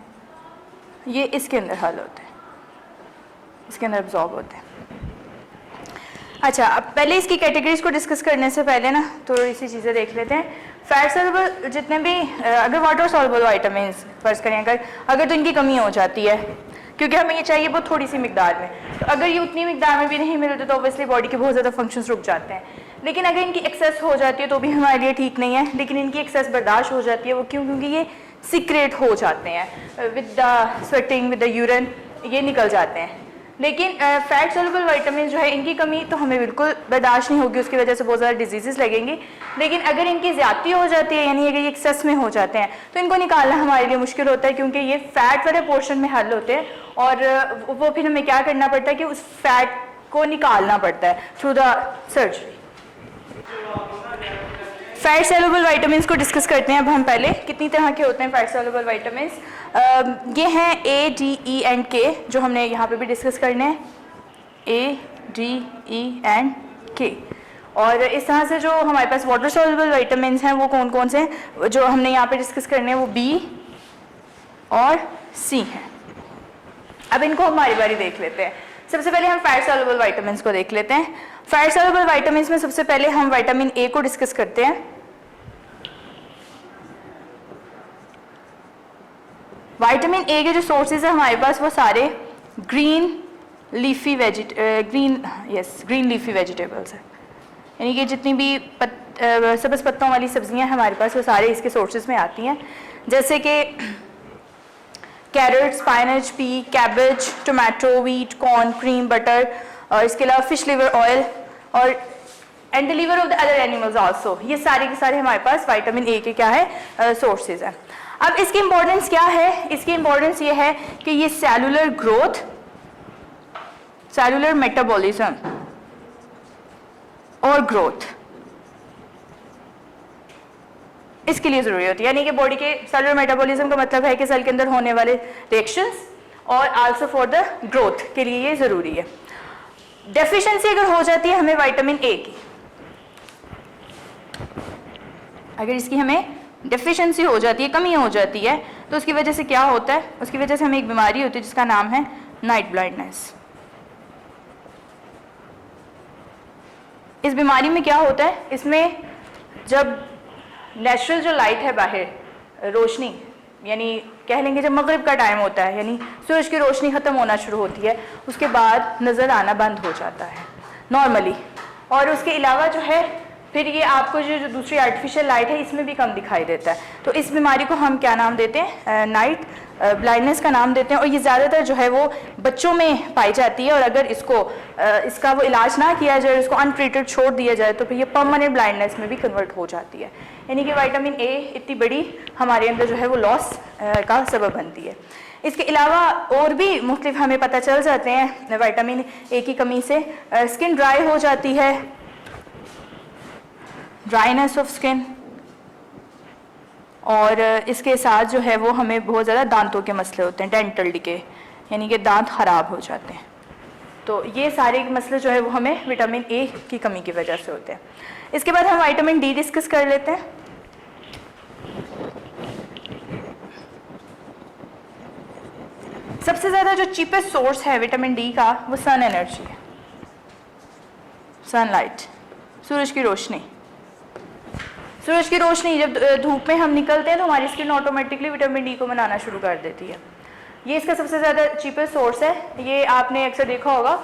ये इसके अंदर हल होते हैं, इसके अंदर एब्जॉर्ब होते हैं। अच्छा, अब पहले इसकी कैटेगरीज को डिस्कस करने से पहले ना थोड़ी सी चीज़ें देख लेते हैं। फैट सॉल्युबल जितने भी अगर वाटर सॉल्युबल विटामिन्स फर्ज करें अगर तो इनकी कमी हो जाती है, क्योंकि हमें ये चाहिए बहुत थोड़ी सी मिकदार में, तो अगर ये उतनी मिकदार में भी नहीं मिलते तो ऑब्वियसली बॉडी के बहुत ज़्यादा फंक्शंस रुक जाते हैं। लेकिन अगर इनकी एक्सेस हो जाती है तो भी हमारे लिए ठीक नहीं है, लेकिन इनकी एक्सेस बर्दाश्त हो जाती है। वो क्यों? क्योंकि ये सीक्रेट हो जाते हैं with the sweating, with the urine, ये निकल जाते हैं। लेकिन फैट सॉल्युबल विटामिन जो है इनकी कमी तो हमें बिल्कुल बर्दाश्त नहीं होगी, उसकी वजह से बहुत ज़्यादा डिजीज़ लगेंगी। लेकिन अगर इनकी ज़्यादती हो जाती है, यानी अगर ये एक्सेस में हो जाते हैं, तो इनको निकालना हमारे लिए मुश्किल होता है, क्योंकि ये फैट वाले पोर्शन में हल होते हैं, और वो फिर हमें क्या करना पड़ता है कि उस फैट को निकालना पड़ता है through the surgery. Fat soluble vitamins को डिस्कस करते हैं अब हम। पहले कितनी तरह के होते हैं फैट सॉल्युबल विटामिन्स? ये हैं A, D, E and K, जो हमने यहाँ पे भी डिस्कस करने हैं, A, D, E and K। और इस तरह से जो हमारे पास वाटर सॉल्युबल विटामिन्स हैं वो कौन कौन से हैं जो हमने यहाँ पे डिस्कस करने हैं? वो B और C हैं। अब इनको हम बारी बारी देख लेते हैं। सबसे पहले हम फैट सॉल्युबल विटामिन्स को देख लेते हैं। फैट सॉल्युबल विटामिन्स में सबसे पहले हम विटामिन A को डिस्कस करते हैं। विटामिन A के जो सोर्सेज हैं हमारे पास वो सारे ग्रीन लीफी वेजिटेबल्स हैं, यानी कि जितनी भी सब्ज़ पत्तों वाली सब्जियां हमारे पास वो सारे इसके सोर्सेज में आती हैं, जैसे कि carrot, spinach, pea, cabbage, tomato, wheat, corn, cream, butter, और इसके अलावा फिश लिवर ऑयल और and the liver of the other animals also. ये सारे के सारे हमारे पास विटामिन A के क्या है सोर्सेज हैं। अब इसकी इंपॉर्टेंस क्या है? इसकी इंपॉर्टेंस ये है कि ये सेलुलर ग्रोथ, सेलुलर मेटाबॉलिज्म और ग्रोथ इसके लिए जरूरी होती है, यानी कि बॉडी के सेलुलर मेटाबॉलिज्म का मतलब है कि सेल के अंदर होने वाले रिएक्शंस, और आल्सो फॉर द ग्रोथ के लिए ये जरूरी है। डेफिशिएंसी अगर हो जाती है हमें विटामिन A की, अगर इसकी हमें डेफिशिएंसी हो जाती है, कमी हो जाती है, तो उसकी वजह से क्या होता है, उसकी वजह से हमें एक बीमारी होती है जिसका नाम है नाइट ब्लाइंडनेस। इस बीमारी में क्या होता है, इसमें जब नेचुरल जो लाइट है बाहर रोशनी, यानी कह लेंगे जब मगरिब का टाइम होता है, यानी सूरज की रोशनी ख़त्म होना शुरू होती है, उसके बाद नज़र आना बंद हो जाता है नॉर्मली। और उसके अलावा जो है फिर ये आपको जो दूसरी आर्टिफिशियल लाइट है इसमें भी कम दिखाई देता है। तो इस बीमारी को हम क्या नाम देते हैं, नाइट ब्लाइंडनेस का नाम देते हैं। और ये ज़्यादातर जो है वो बच्चों में पाई जाती है, और अगर इसका वो इलाज ना किया जाए, इसको अनट्रीटेड छोड़ दिया जाए, तो फिर ये परमानेंट ब्लाइंडनेस में भी कन्वर्ट हो जाती है। यानी कि विटामिन ए इतनी बड़ी हमारे अंदर जो है वो लॉस का सबब बनती है। इसके अलावा और भी मुख्तलिफ हमें पता चल जाते हैं विटामिन ए की कमी से। स्किन ड्राई हो जाती है, ड्राइनेस ऑफ स्किन, और इसके साथ जो है वो हमें बहुत ज़्यादा दांतों के मसले होते हैं, डेंटल डिके, यानी कि दांत ख़राब हो जाते हैं। तो ये सारे मसले जो है वो हमें विटामिन ए की कमी की वजह से होते हैं। इसके बाद हम विटामिन डी डिस्कस कर लेते हैं। सबसे ज़्यादा जो चीपेस्ट सोर्स है विटामिन डी का वो सन एनर्जी है, सनलाइट, सूरज की रोशनी। सूरज की रोशनी जब धूप में हम निकलते हैं तो हमारी स्किन ऑटोमेटिकली विटामिन डी को बनाना शुरू कर देती है। ये इसका सबसे ज़्यादा चीपेस्ट सोर्स है। ये आपने अक्सर देखा होगा,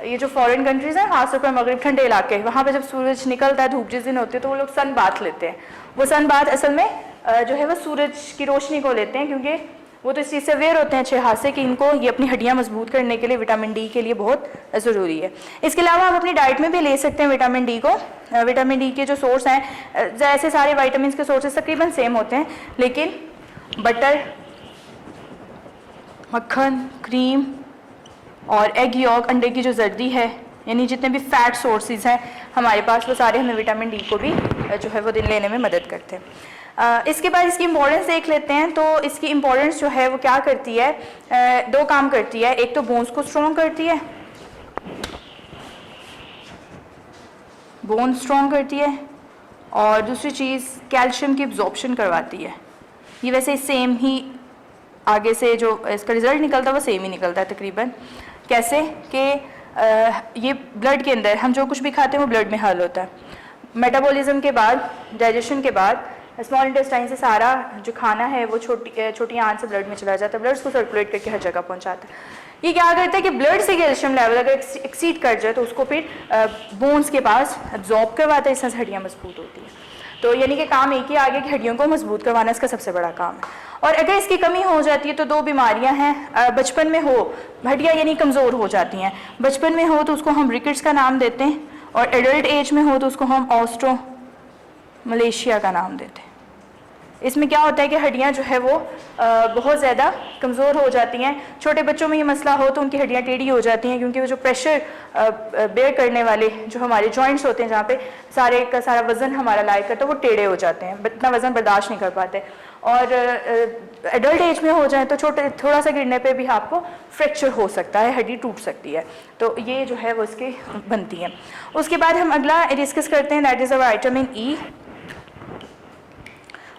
ये जो फॉरेन कंट्रीज़ हैं, खासतौर पर मगरिब ठंडे इलाके, वहाँ पे जब सूरज निकलता है, धूप जिस दिन होती है, तो वो लोग सन बाथ लेते हैं। वो सन बाथ असल में जो है वो सूरज की रोशनी को लेते हैं, क्योंकि वो तो इस चीज़ से अवेयर होते हैं अच्छे हाथ से कि इनको ये अपनी हड्डियाँ मजबूत करने के लिए विटामिन डी के लिए बहुत ज़रूरी है। इसके अलावा आप अपनी डाइट में भी ले सकते हैं विटामिन डी को। विटामिन डी के जो सोर्स हैं, जैसे सारे विटामिन के सोर्सेज तकरीबन सेम होते हैं, लेकिन बटर, मक्खन, क्रीम और एग यॉक, अंडे की जो जर्दी है, यानी जितने भी फैट सोर्सेज हैं हमारे पास, वो सारे हमें विटामिन डी को भी जो है वो दिन लेने में मदद करते हैं। इसके बाद इसकी इम्पोर्टेंस देख लेते हैं। तो इसकी इम्पोर्टेंस जो है वो क्या करती है, दो काम करती है। एक तो बोन्स को स्ट्रॉन्ग करती है, बोन स्ट्रॉन्ग करती है, और दूसरी चीज़ कैल्शियम की एब्जॉर्प्शन करवाती है। ये वैसे सेम ही आगे से जो इसका रिज़ल्ट निकलता है वो सेम ही निकलता है तकरीबन। कैसे कि ये ब्लड के अंदर हम जो कुछ भी खाते हैं वो ब्लड में हल होता है। मेटाबॉलिज्म के बाद, डाइजेशन के बाद स्मॉल इंटेस्टाइन से सारा जो खाना है वो छोटी आंत से ब्लड में चला जाता है, ब्लड को सर्कुलेट करके हर जगह पहुंचाता है। ये क्या करता है कि ब्लड से कैल्शियम लेवल अगर एक्सीड कर जाए तो उसको फिर बोन्स के पास एब्जॉर्ब करवाता है, इससे हड्डियाँ मजबूत होती हैं। तो यानी कि काम एक ही आगे की हड्डियों को मजबूत करवाना इसका सबसे बड़ा काम है। और अगर इसकी कमी हो जाती है तो दो बीमारियां हैं। बचपन में हो, हड्डियाँ यानी कमज़ोर हो जाती हैं, बचपन में हो तो उसको हम रिकेट्स का नाम देते हैं, और एडल्ट एज में हो तो उसको हम ऑस्ट्रो मलेशिया का नाम देते हैं। इसमें क्या होता है कि हड्डियाँ जो है वो बहुत ज़्यादा कमज़ोर हो जाती हैं। छोटे बच्चों में ये मसला हो तो उनकी हड्डियाँ टेढ़ी हो जाती हैं, क्योंकि वो जो प्रेशर बेयर करने वाले जो हमारे जॉइंट्स होते हैं, जहाँ पे सारे का सारा वज़न हमारा लाई करता है, वो टेढ़े हो जाते हैं, इतना वज़न बर्दाश्त नहीं कर पाते। और एडल्ट एज में हो जाए तो थोड़ा सा गिरने पे भी आपको फ्रैक्चर हो सकता है, हड्डी टूट सकती है। तो ये जो है वो इसकी बनती है। उसके बाद हम अगला डिस्कस करते हैं, that is vitamin E.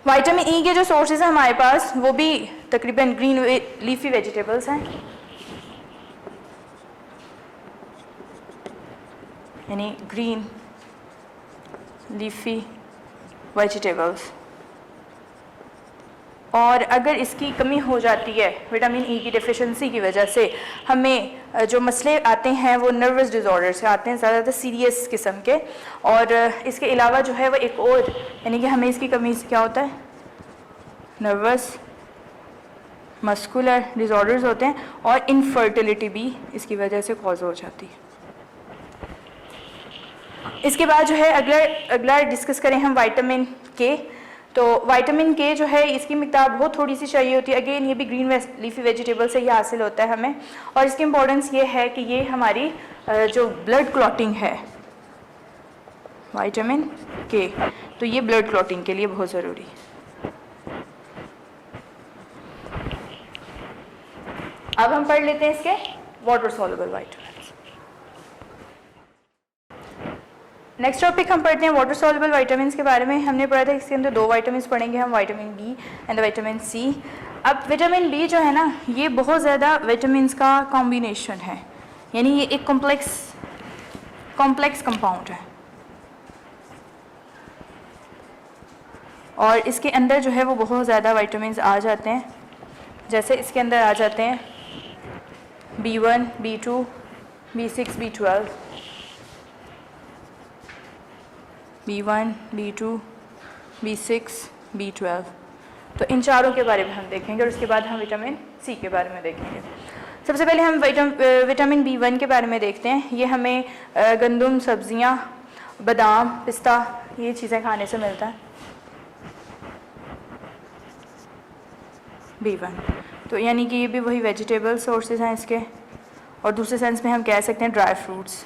Vitamin E के जो सोर्सेज हैं हमारे पास वो भी तकरीबन ग्रीन लीफी वेजिटेबल्स हैं, यानी ग्रीन लीफी वेजिटेबल्स। और अगर इसकी कमी हो जाती है विटामिन ई की डेफिशिएंसी की वजह से, हमें जो मसले आते हैं वो नर्वस डिज़ॉर्डर से आते हैं, ज़्यादातर सीरियस किस्म के। और इसके अलावा जो है वो एक और, यानी कि हमें इसकी कमी से क्या होता है, नर्वस मस्कुलर डिज़ॉर्डर्स होते हैं, और इनफर्टिलिटी भी इसकी वजह से कॉज हो जाती है। इसके बाद जो है अगला डिस्कस करें हम विटामिन के। तो विटामिन के जो है इसकी मिकदार बहुत थोड़ी सी चाहिए होती है। अगेन ये भी ग्रीन लीफी वेजिटेबल से ही हासिल होता है हमें। और इसकी इम्पोर्टेंस ये है कि ये हमारी जो ब्लड क्लॉटिंग है, विटामिन के, तो ये ब्लड क्लॉटिंग के लिए बहुत ज़रूरी है। अब हम पढ़ लेते हैं इसके water soluble vitamins. Next topic हम पढ़ते हैं वाटर सॉल्युबल वाइटामिन के बारे में। हमने पढ़ा था इसके अंदर दो वाइटामिन पढ़ेंगे हम, vitamin B and vitamin C. अब विटामिन बी जो है ना, ये बहुत ज़्यादा विटामिन का कॉम्बिनेशन है, यानी ये एक कॉम्प्लेक्स कंपाउंड है और इसके अंदर जो है वो बहुत ज़्यादा विटामिन आ जाते हैं। जैसे इसके अंदर आ जाते हैं B1, B2, B6, B12, B1, B2, B6, B12। तो इन चारों के बारे में हम देखेंगे और उसके बाद हम विटामिन सी के बारे में देखेंगे। सबसे पहले हम विटामिन B1 के बारे में देखते हैं। ये हमें गंदम, सब्जियां, बादाम, पिस्ता, ये चीज़ें खाने से मिलता है B1। तो यानी कि ये भी वही वेजिटेबल सोर्सेज हैं इसके, और दूसरे सेंस में हम कह सकते हैं ड्राई फ्रूट्स,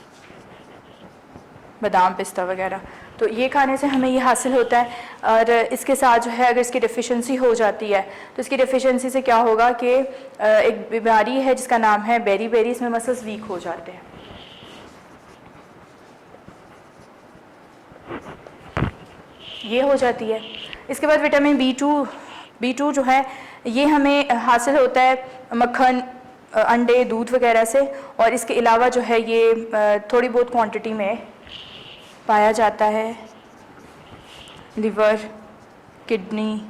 बादाम, पिस्ता वगैरह। तो ये खाने से हमें ये हासिल होता है। और इसके साथ जो है अगर इसकी डिफ़िशेंसी हो जाती है तो इसकी डिफ़िशेंसी से क्या होगा कि एक बीमारी है जिसका नाम है बेरी, इसमें मसल्स वीक हो जाते हैं। ये हो जाती है। इसके बाद विटामिन B2 जो है ये हमें हासिल होता है मक्खन, अंडे, दूध वगैरह से, और इसके अलावा जो है ये थोड़ी बहुत क्वांटिटी में पाया जाता है लिवर, किडनी,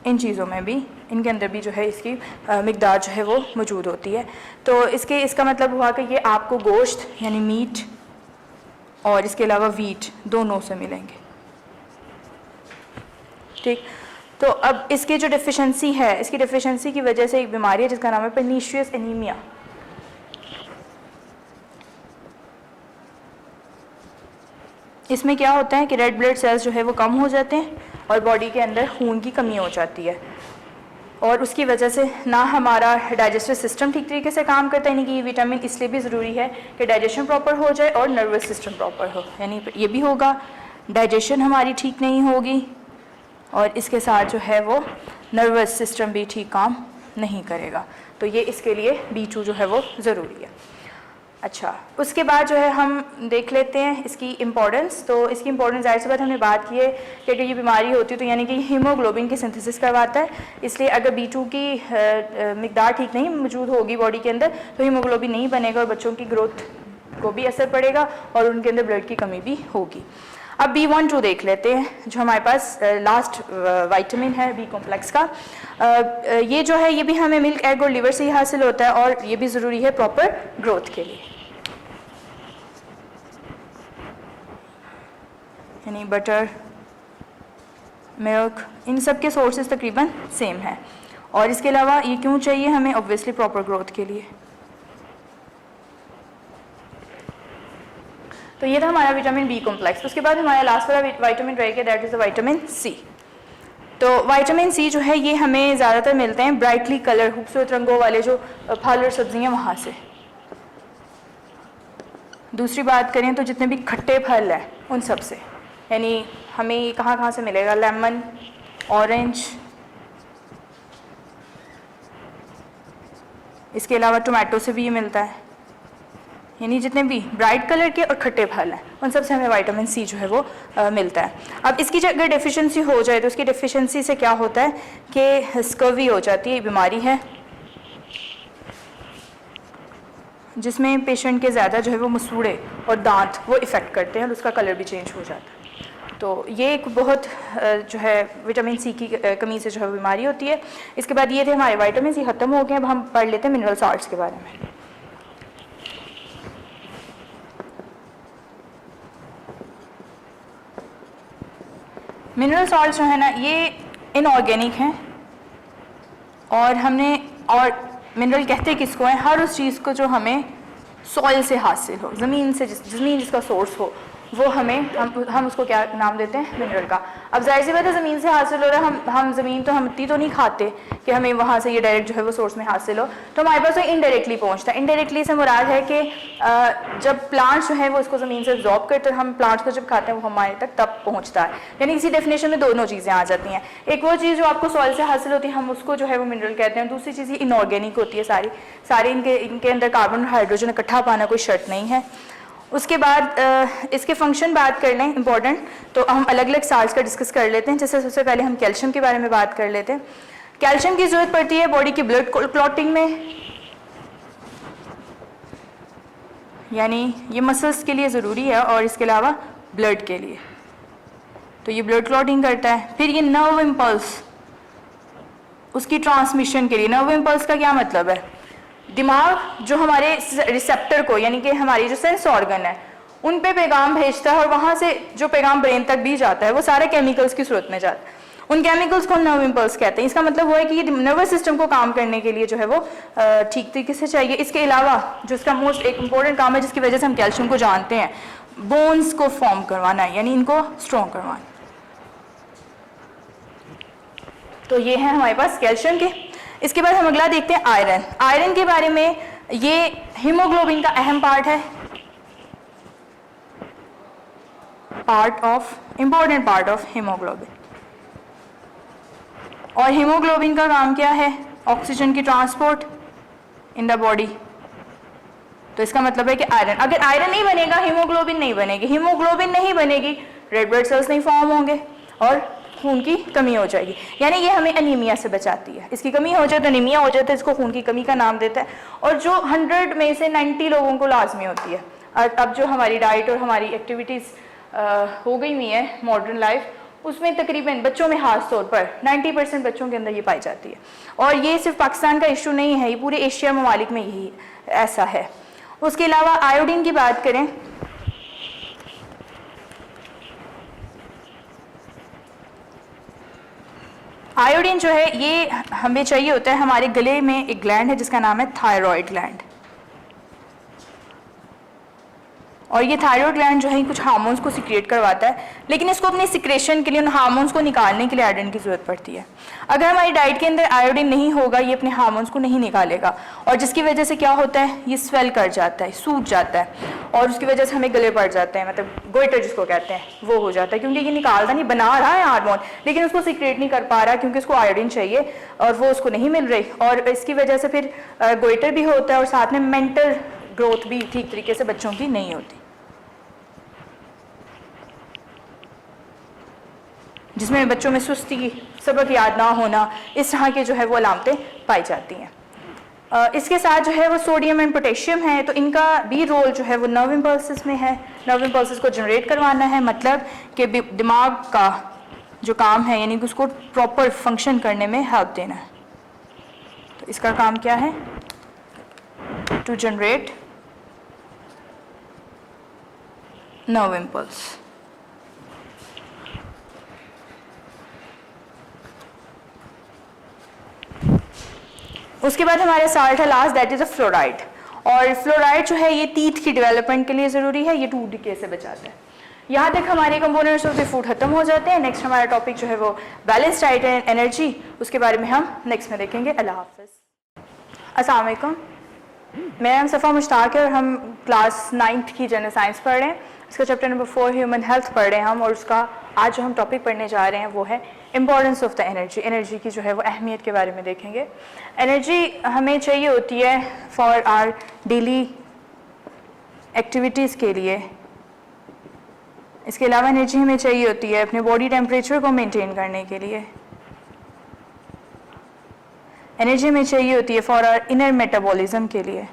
इन चीज़ों में भी, इनके अंदर भी जो है इसकी मिकदार जो है वो मौजूद होती है। तो इसका मतलब हुआ कि ये आपको गोश्त यानी मीट और इसके अलावा वीट दोनों से मिलेंगे। ठीक, तो अब इसकी जो डिफ़िशेंसी है, इसकी डिफ़िशेंसी की वजह से एक बीमारी है जिसका नाम है पर्नीशियस एनीमिया। इसमें क्या होता है कि रेड ब्लड सेल्स जो है वो कम हो जाते हैं और बॉडी के अंदर खून की कमी हो जाती है, और उसकी वजह से ना हमारा डाइजेस्टिव सिस्टम ठीक तरीके से काम करता है। यानी कि ये विटामिन इसलिए भी ज़रूरी है कि डाइजेशन प्रॉपर हो जाए और नर्वस सिस्टम प्रॉपर हो, यानी ये भी होगा, डाइजेशन हमारी ठीक नहीं होगी और इसके साथ जो है वो नर्वस सिस्टम भी ठीक काम नहीं करेगा। तो ये इसके लिए B2 जो है वो ज़रूरी है। अच्छा, उसके बाद जो है हम देख लेते हैं इसकी इम्पोर्टेंस। तो इसकी इम्पोर्टेंस ज़ाहिर सी बात हमने बात की है कि अगर ये बीमारी होती है तो यानी कि हीमोग्लोबिन की सिंथेसिस करवाता है, इसलिए अगर B2 की मिकदार ठीक नहीं मौजूद होगी बॉडी के अंदर तो हीमोग्लोबिन नहीं बनेगा और बच्चों की ग्रोथ को भी असर पड़ेगा और उनके अंदर ब्लड की कमी भी होगी। अब B12 देख लेते हैं, जो हमारे पास लास्ट विटामिन है बी कॉम्प्लेक्स का। ये जो है ये भी हमें मिल्क, एग और लिवर से ही हासिल होता है और ये भी ज़रूरी है प्रॉपर ग्रोथ के लिए। यानी बटर, मिल्क, इन सब के सोर्सेज तकरीबन सेम है। और इसके अलावा ये क्यों चाहिए हमें? ऑब्वियसली प्रॉपर ग्रोथ के लिए। तो ये था हमारा विटामिन बी कॉम्प्लेक्स। उसके बाद हमारा लास्ट वाला विटामिन रहेगा, that is the vitamin C. तो विटामिन सी जो है ये हमें ज़्यादातर मिलते हैं ब्राइटली कलर, खूबसूरत रंगों वाले जो फल और सब्जियां वहाँ से। दूसरी बात करें तो जितने भी खट्टे फल हैं उन सब से, यानी हमें कहाँ से मिलेगा? लेमन, ऑरेंज, इसके अलावा टोमेटो से भी ये मिलता है। यानी जितने भी ब्राइट कलर के और खट्टे फल हैं उन सब से हमें विटामिन सी जो है वो मिलता है। अब इसकी अगर डेफिशिएंसी हो जाए तो उसकी डेफिशिएंसी से क्या होता है कि स्कर्वी हो जाती है। ये बीमारी है जिसमें पेशेंट के ज़्यादा जो है वो मसूड़े और दांत वो इफ़ेक्ट करते हैं और उसका कलर भी चेंज हो जाता है। तो ये एक बहुत जो है विटामिन सी की कमी से जो है बीमारी होती है। इसके बाद ये थे हमारे विटामिन सी ख़त्म हो गए। अब हम पढ़ लेते हैं मिनरल सॉल्ट्स के बारे में। मिनरल सॉल्ट्स जो है ना ये इनऑर्गेनिक हैं और मिनरल कहते किसको हैं? हर उस चीज़ को जो हमें सॉइल से हासिल हो, ज़मीन जिसका सोर्स हो, वो हम उसको क्या नाम देते हैं? मिनरल का। अब जाहिर सी बात है ज़मीन से हासिल हो रहा है, हम ज़मीन तो हम इतनी तो नहीं खाते कि हमें वहाँ से ये डायरेक्ट जो है वो सोर्स में हासिल हो, तो हमारे पास तो इनडायरेक्टली पहुँचता है। इनडायरेक्टली से मुराद है कि जब प्लांट्स जो है वो इसको ज़मीन से एब्जॉर्ब करते हैं, हम प्लांट्स को जब खाते हैं वो हमारे तक तब पहुँचता है। यानी इसी डेफिनेशन में दोनों चीज़ें आ जाती हैं। एक वो चीज़ जो आपको सॉइल से हासिल होती है, हम उसको जो है वो मिनरल कहते हैं। दूसरी चीज़ इनऑर्गेनिक होती है, सारी इनके अंदर कार्बन और हाइड्रोजन इकट्ठा पाना कोई शर्त नहीं है। उसके बाद इसके फंक्शन बात कर लें इंपॉर्टेंट, तो हम अलग अलग साल्ट्स का डिस्कस कर लेते हैं। जैसे सबसे पहले हम कैल्शियम के बारे में बात कर लेते हैं। कैल्शियम की ज़रूरत पड़ती है बॉडी की ब्लड क्लॉटिंग में, यानी ये मसल्स के लिए ज़रूरी है और इसके अलावा ब्लड के लिए, तो ये ब्लड क्लॉटिंग करता है। फिर ये नर्व इम्पल्स, उसकी ट्रांसमिशन के लिए। नर्व इम्पल्स का क्या मतलब है? दिमाग जो हमारे रिसेप्टर को, यानी कि हमारी जो सेंस ऑर्गन है, उन पे पैगाम भेजता है और वहाँ से जो पैगाम ब्रेन तक भी जाता है वो सारे केमिकल्स की सूरत में जाता है। उन केमिकल्स को नर्व इम्पल्स कहते हैं। इसका मतलब वो है कि ये नर्वस सिस्टम को काम करने के लिए जो है वो ठीक तरीके से चाहिए। इसके अलावा जो इसका मोस्ट एक इम्पॉर्टेंट काम है जिसकी वजह से हम कैल्शियम को जानते हैं, बोन्स को फॉर्म करवाना है, यानी इनको स्ट्रॉन्ग करवाना। तो ये है हमारे पास कैल्शियम के। इसके बाद हम अगला देखते हैं आयरन। आयरन के बारे में, ये हीमोग्लोबिन का अहम पार्ट है, इंपॉर्टेंट पार्ट ऑफ हीमोग्लोबिन। और हीमोग्लोबिन का काम क्या है? ऑक्सीजन की ट्रांसपोर्ट इन द बॉडी। तो इसका मतलब है कि आयरन, अगर आयरन नहीं बनेगा हीमोग्लोबिन नहीं बनेगी, हीमोग्लोबिन नहीं बनेगी रेड ब्लड सेल्स नहीं फॉर्म होंगे और खून की कमी हो जाएगी। यानी ये हमें अनीमिया से बचाती है। इसकी कमी हो जाए तो अनीमिया हो जाता है, इसको खून की कमी का नाम देता है। और जो 100 में से 90 लोगों को लाजमी होती है। अब जो हमारी डाइट और हमारी एक्टिविटीज़ हो गई हुई है मॉडर्न लाइफ, उसमें तकरीबन बच्चों में खास तौर पर 90% बच्चों के अंदर ये पाई जाती है। और ये सिर्फ पाकिस्तान का इशू नहीं है, ये पूरे एशिया ममालिक में यही ऐसा है। उसके अलावा आयोडीन की बात करें, आयोडीन जो है ये हमें चाहिए होता है, हमारे गले में एक ग्लैंड है जिसका नाम है थायराइड ग्लैंड। और ये थायराइड ग्लैंड जो है कुछ हार्मोन्स को सिक्रेट करवाता है, लेकिन इसको अपने सिक्रेशन के लिए उन हार्मोन्स को निकालने के लिए आयोडीन की ज़रूरत पड़ती है। अगर हमारी डाइट के अंदर आयोडीन नहीं होगा, ये अपने हार्मोन्स को नहीं निकालेगा और जिसकी वजह से क्या होता है, ये स्वेल कर जाता है, सूज जाता है और उसकी वजह से हमें गले पड़ जाते हैं, मतलब गोइटर जिसको कहते हैं वो हो जाता है, क्योंकि ये निकालता नहीं, बना रहा है हार्मोन लेकिन उसको सिक्रेट नहीं कर पा रहा क्योंकि उसको आयोडीन चाहिए और वो उसको नहीं मिल रही। और इसकी वजह से फिर गोइटर भी होता है और साथ में मेंटल ग्रोथ भी ठीक तरीके से बच्चों की नहीं होती, जिसमें बच्चों में सुस्ती, सबक याद ना होना, इस तरह के जो है वो अलामतें पाई जाती हैं। इसके साथ जो है वो सोडियम एंड पोटेशियम है, तो इनका भी रोल जो है वो नर्व इम्पल्सेस में है। नर्व इम्पल्सेस को जनरेट करवाना है, मतलब कि दिमाग का जो काम है यानी कि उसको प्रॉपर फंक्शन करने में हेल्प देना है। तो इसका काम क्या है? To generate nerve impulse. उसके बाद हमारे साल्ट है last, that is a fluoride. और फ्लोराइड जो है ये टीथ की डेवलपमेंट के लिए ज़रूरी है, ये टूथ डिके से बचाता है। यहाँ तक हमारे कंपोनेंट्स ऑफ द फूड खत्म हो जाते हैं। नेक्स्ट हमारा टॉपिक जो है वो बैलेंस डाइट एंड एनर्जी, उसके बारे में हम नेक्स्ट में देखेंगे। अल्लाह हाफ़िज़। अस्सलाम वालेकुम, मेरा नाम सफ़ा मुश्ताक है और हम क्लास 9th की जनरल साइंस पढ़ रहे हैं। इसका चैप्टर नंबर 4 ह्यूमन हेल्थ पढ़ रहे हैं हम, और उसका आज जो हम टॉपिक पढ़ने जा रहे हैं वो है importance of the energy. Energy की जो है वो अहमियत के बारे में देखेंगे। एनर्जी हमें चाहिए होती है फॉर आर डेली एक्टिविटीज़ के लिए। इसके अलावा एनर्जी हमें चाहिए होती है अपने बॉडी टेम्परेचर को मेंटेन करने के लिए। एनर्जी हमें चाहिए होती है फॉर आर इनर मेटाबॉलिज्म के लिए।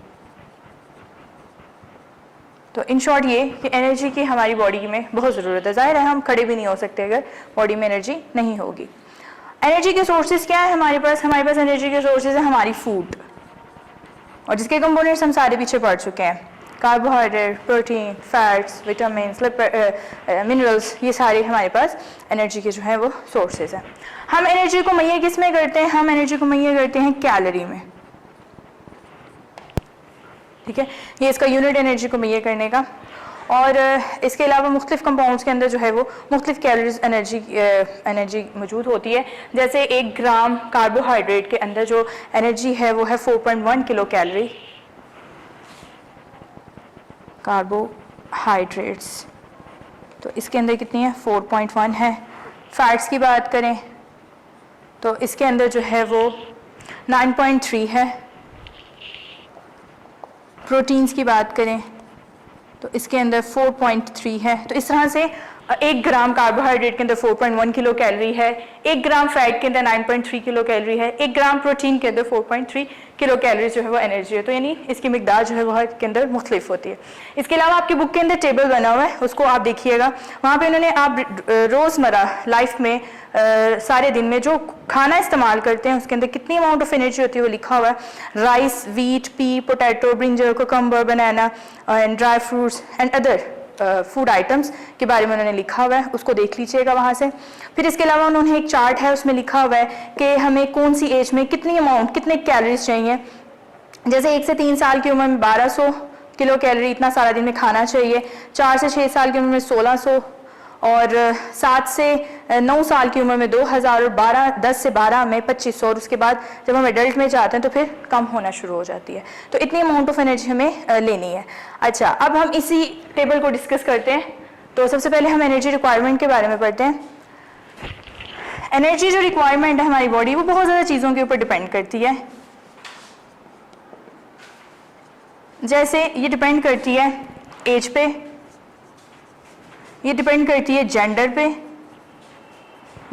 तो इन शॉर्ट ये कि एनर्जी की हमारी बॉडी में बहुत ज़रूरत है। ज़ाहिर है हम खड़े भी नहीं हो सकते अगर बॉडी में एनर्जी नहीं होगी। एनर्जी के सोर्सेज क्या है हमारे पास? हमारे पास एनर्जी के सोर्सेज है हमारी फूड, और जिसके कंपोनेंट्स हम सारे पीछे पढ़ चुके हैं। Carbohydrate, protein, fats, vitamin, minerals, ये सारे हमारे पास एनर्जी के जो है वो सोर्सेज हैं। हम एनर्जी को मुहैया किस में करते हैं? हम एनर्जी को मुहैया करते हैं कैलोरी में। ठीक है, ये इसका यूनिट एनर्जी को मुहैया करने का। और इसके अलावा मुख्तलिफ कंपाउंड्स के अंदर जो है वो मुख्तलिफ कैलोरीज एनर्जी मौजूद होती है। जैसे 1 ग्राम कार्बोहाइड्रेट के अंदर जो एनर्जी है वो है 4.1 किलो कैलोरी कार्बोहाइड्रेट्स। तो इसके अंदर कितनी है? 4.1 है। फैट्स की बात करें तो इसके अंदर जो है वो 9.3 है। प्रोटीन्स की बात करें तो इसके अंदर 4.3 है। तो इस तरह से 1 ग्राम कार्बोहाइड्रेट के अंदर 4.1 किलो कैलोरी है, 1 ग्राम फैट के अंदर 9.3 किलो कैलोरी है, 1 ग्राम प्रोटीन के अंदर 4.3 किलो कैलोरी जो है वो एनर्जी है। तो यानी इसकी मिकदार जो है वो के अंदर मुख्तलिफ होती है। इसके अलावा आपकी बुक के अंदर टेबल बना हुआ है, उसको आप देखिएगा। वहाँ पे उन्होंने आप रोज़मर्रा लाइफ में सारे दिन में जो खाना इस्तेमाल करते हैं उसके अंदर कितनी अमाउंट ऑफ एनर्जी होती है वो लिखा हुआ है। Rice, wheat, P, potato, brinjal, cucumber, banana and dry fruits and other food items के बारे में उन्होंने लिखा हुआ है, उसको देख लीजिएगा वहाँ से। फिर इसके अलावा उन्होंने एक चार्ट है, उसमें लिखा हुआ है कि हमें कौन सी एज में कितनी अमाउंट, कितने कैलोरीज चाहिए। जैसे 1 से 3 साल की उम्र में 1200 किलो कैलोरी इतना सारा दिन में खाना चाहिए, 4 से 6 साल की उम्र में 1600, और 7 से 9 साल की उम्र में 2000, और 10 से 12 में 2500, और उसके बाद जब हम एडल्ट में जाते हैं तो फिर कम होना शुरू हो जाती है। तो इतनी अमाउंट ऑफ एनर्जी हमें लेनी है। अच्छा, अब हम इसी टेबल को डिस्कस करते हैं। तो सबसे पहले हम एनर्जी रिक्वायरमेंट के बारे में पढ़ते हैं। एनर्जी जो रिक्वायरमेंट है हमारी बॉडी, वो बहुत ज़्यादा चीज़ों के ऊपर डिपेंड करती है। जैसे ये डिपेंड करती है एज पे, ये डिपेंड करती है जेंडर पे,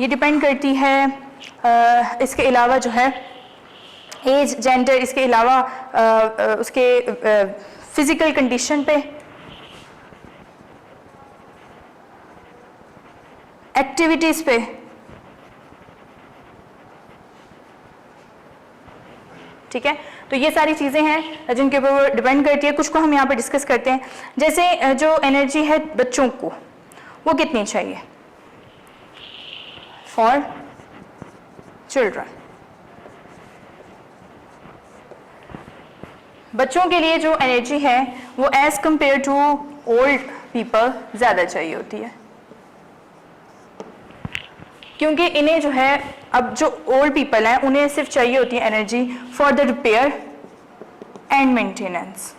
ये डिपेंड करती है इसके अलावा जो है एज, जेंडर, इसके अलावा उसके फिजिकल कंडीशन पे, एक्टिविटीज़ पे, ठीक है। तो ये सारी चीज़ें हैं जिनके ऊपर वो डिपेंड करती है। कुछ को हम यहाँ पे डिस्कस करते हैं। जैसे जो एनर्जी है बच्चों को, वो कितनी चाहिए फॉर चिल्ड्रन। बच्चों के लिए जो एनर्जी है वो as compare to old people ज़्यादा चाहिए होती है, क्योंकि इन्हें जो है, अब जो ओल्ड पीपल हैं उन्हें सिर्फ चाहिए होती है energy for the repair and maintenance,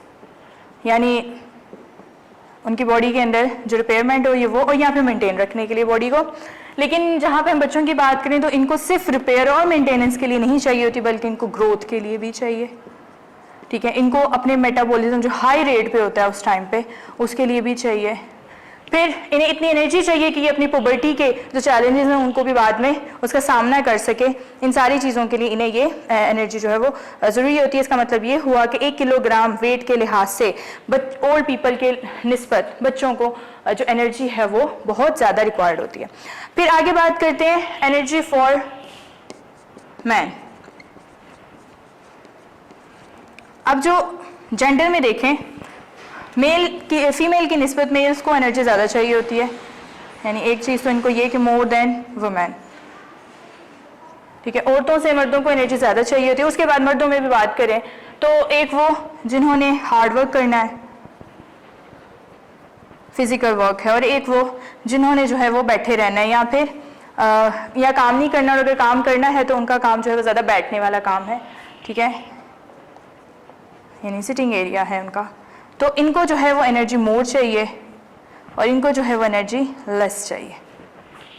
यानी उनकी बॉडी के अंदर जो रिपेयरमेंट हो ये वो, और यहाँ पे मेंटेन रखने के लिए बॉडी को। लेकिन जहाँ पे हम बच्चों की बात करें तो इनको सिर्फ रिपेयर और मेंटेनेंस के लिए नहीं चाहिए होती, बल्कि इनको ग्रोथ के लिए भी चाहिए, ठीक है। इनको अपने मेटाबॉलिज्म जो हाई रेट पे होता है उस टाइम पे, उसके लिए भी चाहिए। फिर इन्हें इतनी एनर्जी चाहिए कि ये अपनी पुबर्टी के जो चैलेंजेस हैं उनको भी बाद में उसका सामना कर सके। इन सारी चीज़ों के लिए इन्हें ये एनर्जी जो है वो ज़रूरी होती है। इसका मतलब ये हुआ कि 1 किलोग्राम वेट के लिहाज से ओल्ड पीपल के निस्बत बच्चों को जो एनर्जी है वो बहुत ज़्यादा रिक्वायर्ड होती है। फिर आगे बात करते हैं एनर्जी फॉर मैन। अब जो जेंडर में देखें, मेल की फीमेल की निस्बत मेल्स को एनर्जी ज़्यादा चाहिए होती है, यानी एक चीज़ तो इनको ये कि मोर देन वुमेन, ठीक है। औरतों से मर्दों को एनर्जी ज़्यादा चाहिए होती है। उसके बाद मर्दों में भी बात करें तो एक वो जिन्होंने हार्ड वर्क करना है, फिजिकल वर्क है, और एक वो जिन्होंने जो है वो बैठे रहना है या फिर या काम नहीं करना, और अगर काम करना है तो उनका काम जो है वो ज़्यादा बैठने वाला काम है, ठीक है, यानी सिटिंग एरिया है उनका। तो इनको जो है वो एनर्जी मोर चाहिए और इनको जो है वो एनर्जी लेस चाहिए,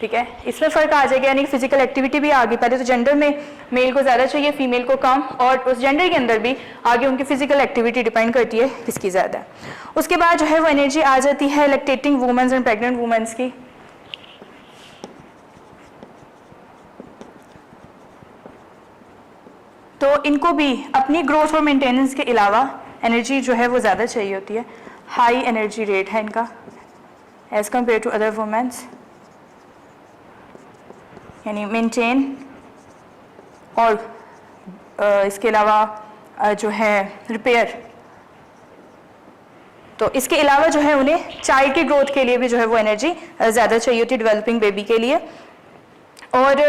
ठीक है। इसमें फ़र्क आ जाएगा, यानी फिजिकल एक्टिविटी भी आगे। पहले तो जेंडर में मेल को ज़्यादा चाहिए, फीमेल को कम, और उस जेंडर के अंदर भी आगे उनकी फिजिकल एक्टिविटी डिपेंड करती है किसकी ज़्यादा है। उसके बाद जो है वो एनर्जी आ जाती है lactating womens and pregnant womens की। तो इनको भी अपनी ग्रोथ और मेंटेनेंस के अलावा एनर्जी जो है वो ज़्यादा चाहिए होती है। हाई एनर्जी रेट है इनका as compare to other womens, यानी मेंटेन, और इसके अलावा जो है रिपेयर। तो इसके अलावा जो है उन्हें चाइल्ड की ग्रोथ के लिए भी जो है वो एनर्जी ज़्यादा चाहिए होती है, डेवलपिंग बेबी के लिए। और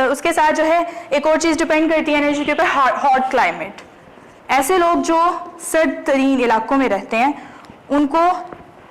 उसके साथ जो है एक और चीज़ डिपेंड करती है एनर्जी के ऊपर, हॉट क्लाइमेट। ऐसे लोग जो सर्द तरीन इलाकों में रहते हैं उनको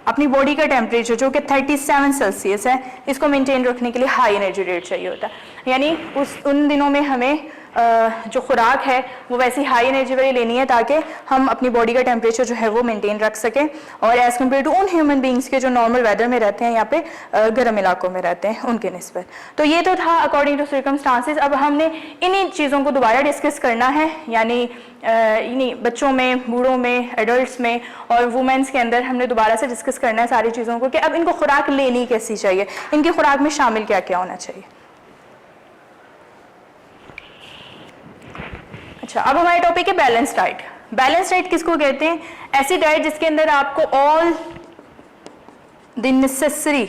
अपनी बॉडी का टेम्परेचर जो कि 37 सेल्सियस है, इसको मेंटेन रखने के लिए हाई एनर्जी रेट चाहिए होता है। यानी उन दिनों में हमें जो खुराक है वो वैसी हाई एनर्जी वाली लेनी है ताकि हम अपनी बॉडी का टेम्परेचर जो है वो मेंटेन रख सकें और एज़ कम्पेयर टू उन ह्यूमन बींग्स के जो नॉर्मल वेदर में रहते हैं यहाँ पे गर्म इलाकों में रहते हैं उनके निस्बत। तो ये तो था अकॉर्डिंग टू सर्कमस्टांसेस। अब हमने इन्हीं चीज़ों को दोबारा डिस्कस करना है, यानी इन्हीं बच्चों में, बूढ़ों में, एडल्ट्स में और वुमेंस के अंदर हमने दोबारा से डिस्कस करना है सारी चीज़ों को कि अब इनको खुराक लेनी कैसी चाहिए, इनकी खुराक में शामिल क्या क्या होना चाहिए। अच्छा, अब हमारे टॉपिक है बैलेंस डाइट। बैलेंस डाइट किसको कहते हैं? ऐसी डाइट जिसके अंदर आपको ऑल द नेसेसरी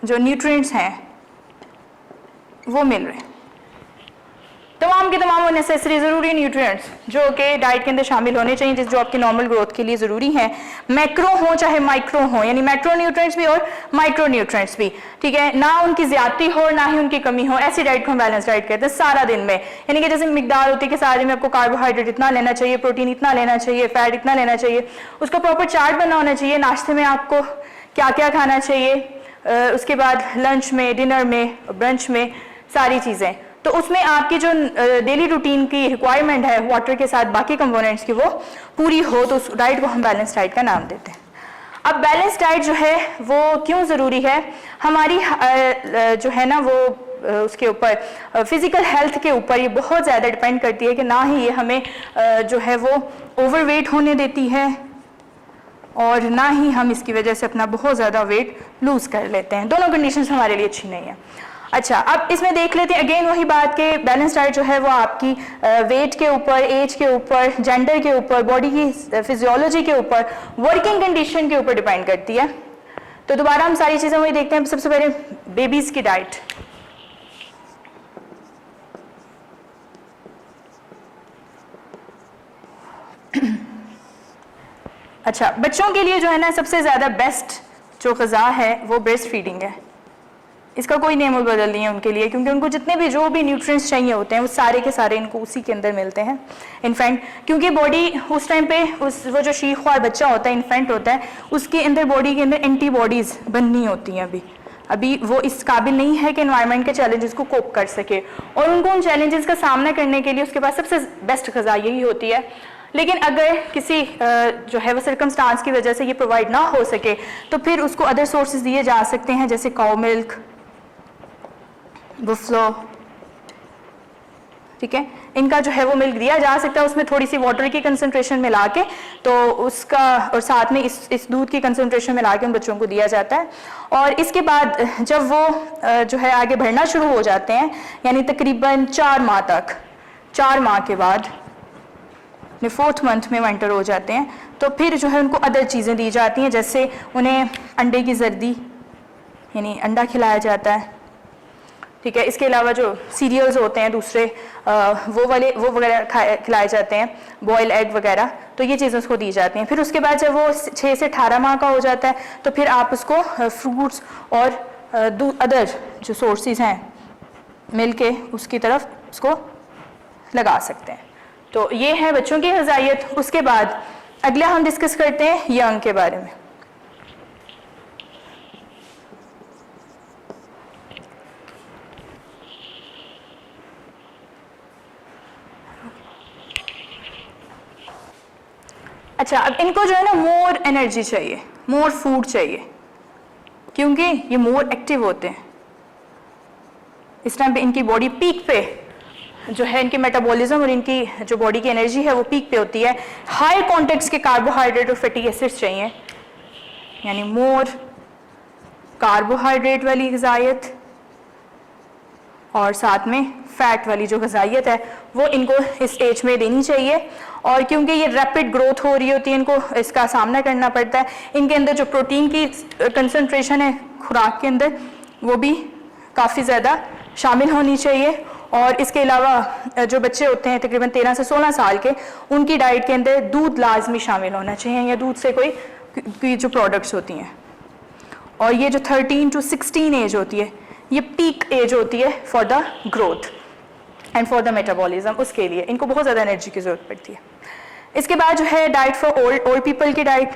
जो न्यूट्रिएंट्स हैं वो मिल रहे हैं, तमाम के तमाम वो नेसेसरी ज़रूरी न्यूट्रिएंट्स जो कि डाइट के अंदर शामिल होने चाहिए, जो आपकी नॉर्मल ग्रोथ के लिए ज़रूरी हैं। मैक्रो हो चाहे माइक्रो हो, यानी मैक्रो न्यूट्रिएंट्स भी और माइक्रो न्यूट्रिएंट्स भी, ठीक है, ना उनकी ज्यादती हो ना ही उनकी कमी हो, ऐसी डाइट को हम बैलेंस डाइट कहते हैं। सारा दिन में, यानी कि जैसे मिकदार होती है कि सारे में आपको कार्बोहाइड्रेट इतना लेना चाहिए, प्रोटीन इतना लेना चाहिए, फैट इतना लेना चाहिए, उसका प्रॉपर चार्ट बना होना चाहिए। नाश्ते में आपको क्या क्या खाना चाहिए, उसके बाद लंच में, डिनर में, ब्रंच में, सारी चीज़ें। तो उसमें आपकी जो डेली रूटीन की रिक्वायरमेंट है वाटर के साथ बाकी कंपोनेंट्स की वो पूरी हो, तो उस डाइट को हम बैलेंस डाइट का नाम देते हैं। अब बैलेंस डाइट जो है वो क्यों ज़रूरी है? हमारी जो है ना वो उसके ऊपर फिजिकल हेल्थ के ऊपर ये बहुत ज़्यादा डिपेंड करती है कि ना ही ये हमें जो है वो ओवरवेट होने देती है और ना ही हम इसकी वजह से अपना बहुत ज़्यादा वेट लूज़ कर लेते हैं। दोनों कंडीशंस हमारे लिए अच्छी नहीं है। अच्छा, अब इसमें देख लेते हैं अगेन वही बात कि बैलेंस डाइट जो है वो आपकी वेट के ऊपर, एज के ऊपर, जेंडर के ऊपर, बॉडी की फिजियोलॉजी के ऊपर, वर्किंग कंडीशन के ऊपर डिपेंड करती है। तो दोबारा हम सारी चीज़ें वही देखते हैं। सबसे पहले बेबीज़ की डाइट। अच्छा, बच्चों के लिए जो है ना सबसे ज़्यादा बेस्ट जो ग़िज़ा है वो ब्रेस्ट फीडिंग है। इसका कोई नेम बदल नहीं है उनके लिए, क्योंकि उनको जितने भी जो भी न्यूट्रिएंट्स चाहिए होते हैं वो सारे के सारे इनको उसी के अंदर मिलते हैं। इन्फेंट, क्योंकि बॉडी उस टाइम पे वो जो शीख ख्वार बच्चा होता है, इन्फेंट होता है, उसके अंदर बॉडी के अंदर एंटीबॉडीज़ बननी होती हैं। अभी वो इस काबिल नहीं है कि एनवायरनमेंट के चैलेंजेस को कोप कर सके, और उनको उन चैलेंजेस का सामना करने के लिए उसके पास सबसे बेस्ट ग़िज़ा यही होती है। लेकिन अगर किसी जो है वो सर्कमस्टांस की वजह से ये प्रोवाइड ना हो सके तो फिर उसको अदर सोर्सेज दिए जा सकते हैं, जैसे काउ मिल्क, बुफलो, ठीक है, इनका जो है वो मिल्क दिया जा सकता है। उसमें थोड़ी सी वाटर की कंसंट्रेशन मिला के, तो उसका और साथ में इस दूध की कंसंट्रेशन मिला के उन बच्चों को दिया जाता है। और इसके बाद जब वो जो है आगे बढ़ना शुरू हो जाते हैं, यानी तकरीबन 4 माह तक, 4 माह के बाद 4th मंथ में एंटर हो जाते हैं, तो फिर जो है उनको अदर चीज़ें दी जाती हैं, जैसे उन्हें अंडे की जर्दी यानी अंडा खिलाया जाता है, ठीक है। इसके अलावा जो सीरियल्स होते हैं दूसरे वो वगैरह खिलाए जाते हैं, बॉयल एग वगैरह, तो ये चीज़ें उसको दी जाती हैं। फिर उसके बाद जब वो 6 से 18 माह का हो जाता है तो फिर आप उसको फ्रूट्स और अदर जो सोर्सेज हैं मिल के उसकी तरफ उसको लगा सकते हैं। तो ये है बच्चों की ग़िज़ाइयत। उसके बाद अगला हम डिस्कस करते हैं यंग के बारे में। अच्छा, अब इनको जो है ना मोर एनर्जी चाहिए, मोर फूड चाहिए, क्योंकि ये मोर एक्टिव होते हैं। इस टाइम पे इनकी बॉडी पीक पे जो है, इनकी मेटाबॉलिज्म और इनकी जो बॉडी की एनर्जी है वो पीक पे होती है। हाई कॉन्टेक्ट्स के कार्बोहाइड्रेट और फैटी एसिड्स चाहिए, यानी मोर कार्बोहाइड्रेट वाली ग़िज़ाइयत और साथ में फैट वाली जो ग़िज़ाइयत है वो इनको इस एज में देनी चाहिए। और क्योंकि ये रैपिड ग्रोथ हो रही होती है, इनको इसका सामना करना पड़ता है। इनके अंदर जो प्रोटीन की कंसंट्रेशन है खुराक के अंदर वो भी काफ़ी ज़्यादा शामिल होनी चाहिए। और इसके अलावा जो बच्चे होते हैं तकरीबन 13 से 16 साल के, उनकी डाइट के अंदर दूध लाजमी शामिल होना चाहिए, या दूध से कोई जो प्रोडक्ट्स होती हैं। और ये जो 13 to 16 एज होती है, ये पीक एज होती है for the growth and for the metabolism. उसके लिए इनको बहुत ज़्यादा एनर्जी की ज़रूरत पड़ती है। इसके बाद जो है डाइट फॉर ओल्ड पीपल की डाइट।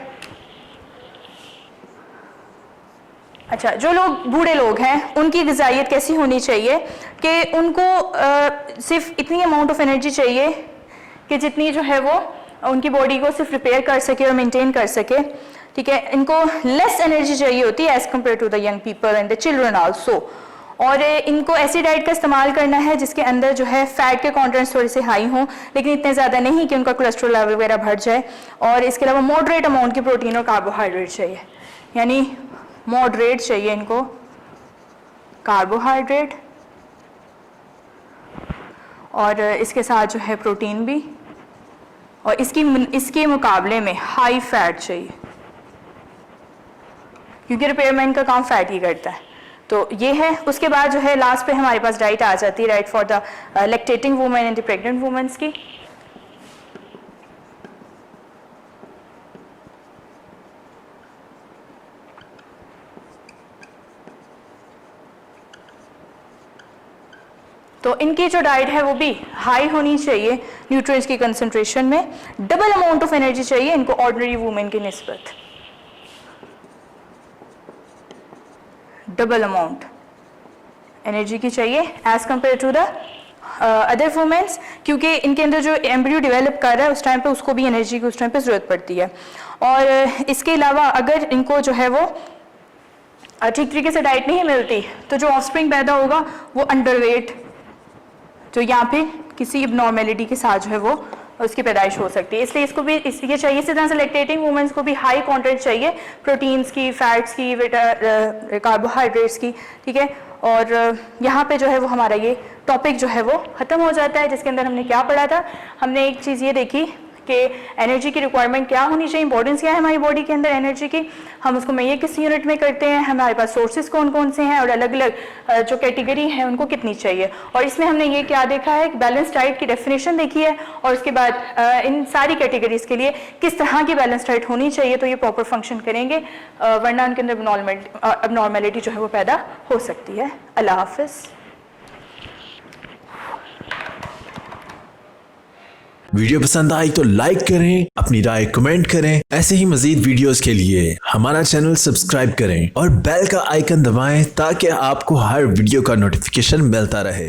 अच्छा, जो लोग बूढ़े लोग हैं उनकी ग़िज़ाइयत कैसी होनी चाहिए कि उनको सिर्फ इतनी अमाउंट ऑफ एनर्जी चाहिए कि जितनी जो है वो उनकी बॉडी को सिर्फ रिपेयर कर सके और मेंटेन कर सके, ठीक है। इनको लेस एनर्जी चाहिए होती है as compare to the young people and the children also. और इनको ऐसी डाइट का इस्तेमाल करना है जिसके अंदर जो है फ़ैट के कंटेंट्स थोड़े से हाई हों, लेकिन इतने ज़्यादा नहीं कि उनका कोलेस्ट्रॉल लेवल वगैरह बढ़ जाए। और इसके अलावा मॉडरेट अमाउंट की प्रोटीन और कार्बोहाइड्रेट चाहिए, यानी मॉडरेट चाहिए इनको कार्बोहाइड्रेट और इसके साथ जो है प्रोटीन भी, और इसके मुकाबले में हाई फैट चाहिए क्योंकि रिपेयरमेंट का काम फैट ही करता है। तो ये है। उसके बाद जो है लास्ट पे हमारे पास डाइट आ जाती है, right for the lactating women and the pregnant womens की। तो इनकी जो डाइट है वो भी हाई होनी चाहिए न्यूट्रिएंट्स की कंसंट्रेशन में, डबल अमाउंट ऑफ एनर्जी चाहिए इनको ऑर्डिनरी वुमेन की निस्बत, डबल अमाउंट एनर्जी की चाहिए as compare to the other womens, क्योंकि इनके अंदर जो एम्ब्रियो डेवलप कर रहा है उस टाइम पे उसको भी एनर्जी की उस टाइम पे ज़रूरत पड़ती है। और इसके अलावा अगर इनको जो है वो ठीक तरीके से डाइट नहीं मिलती तो जो ऑफस्प्रिंग पैदा होगा वो अंडरवेट, तो यहाँ पे किसी इबनॉर्मेलिटी के साथ जो है वो उसकी पैदाइश हो सकती है। इसलिए इसको भी इसलिए चाहिए। इसी तरह से लैक्टेटिंग वुमेन्स को भी हाई कंटेंट चाहिए प्रोटीन्स की, फैट्स की, कार्बोहाइड्रेट्स की, ठीक है। और यहाँ पे जो है वो हमारा ये टॉपिक जो है वो ख़त्म हो जाता है, जिसके अंदर हमने क्या पढ़ा था। हमने एक चीज़ ये देखी कि एनर्जी की रिक्वायरमेंट क्या होनी चाहिए, इंपॉर्टेंस क्या है हमारी बॉडी के अंदर एनर्जी की, हम उसको मेजर किस यूनिट में करते हैं, हमारे पास सोर्सेज कौन कौन से हैं और अलग अलग जो कैटेगरी है उनको कितनी चाहिए। और इसमें हमने ये क्या देखा है, बैलेंस डाइट की डेफिनेशन देखी है और उसके बाद इन सारी कैटेगरीज के लिए किस तरह की बैलेंस डाइट होनी चाहिए, तो ये प्रॉपर फंक्शन करेंगे, वरना उनके अंदर अबनॉर्मेलिटी जो है वो पैदा हो सकती है। अल्लाह हाफिज़। वीडियो पसंद आई तो लाइक करें, अपनी राय कमेंट करें। ऐसे ही मजीद वीडियोस के लिए हमारा चैनल सब्सक्राइब करें और बेल का आइकन दबाएं ताकि आपको हर वीडियो का नोटिफिकेशन मिलता रहे।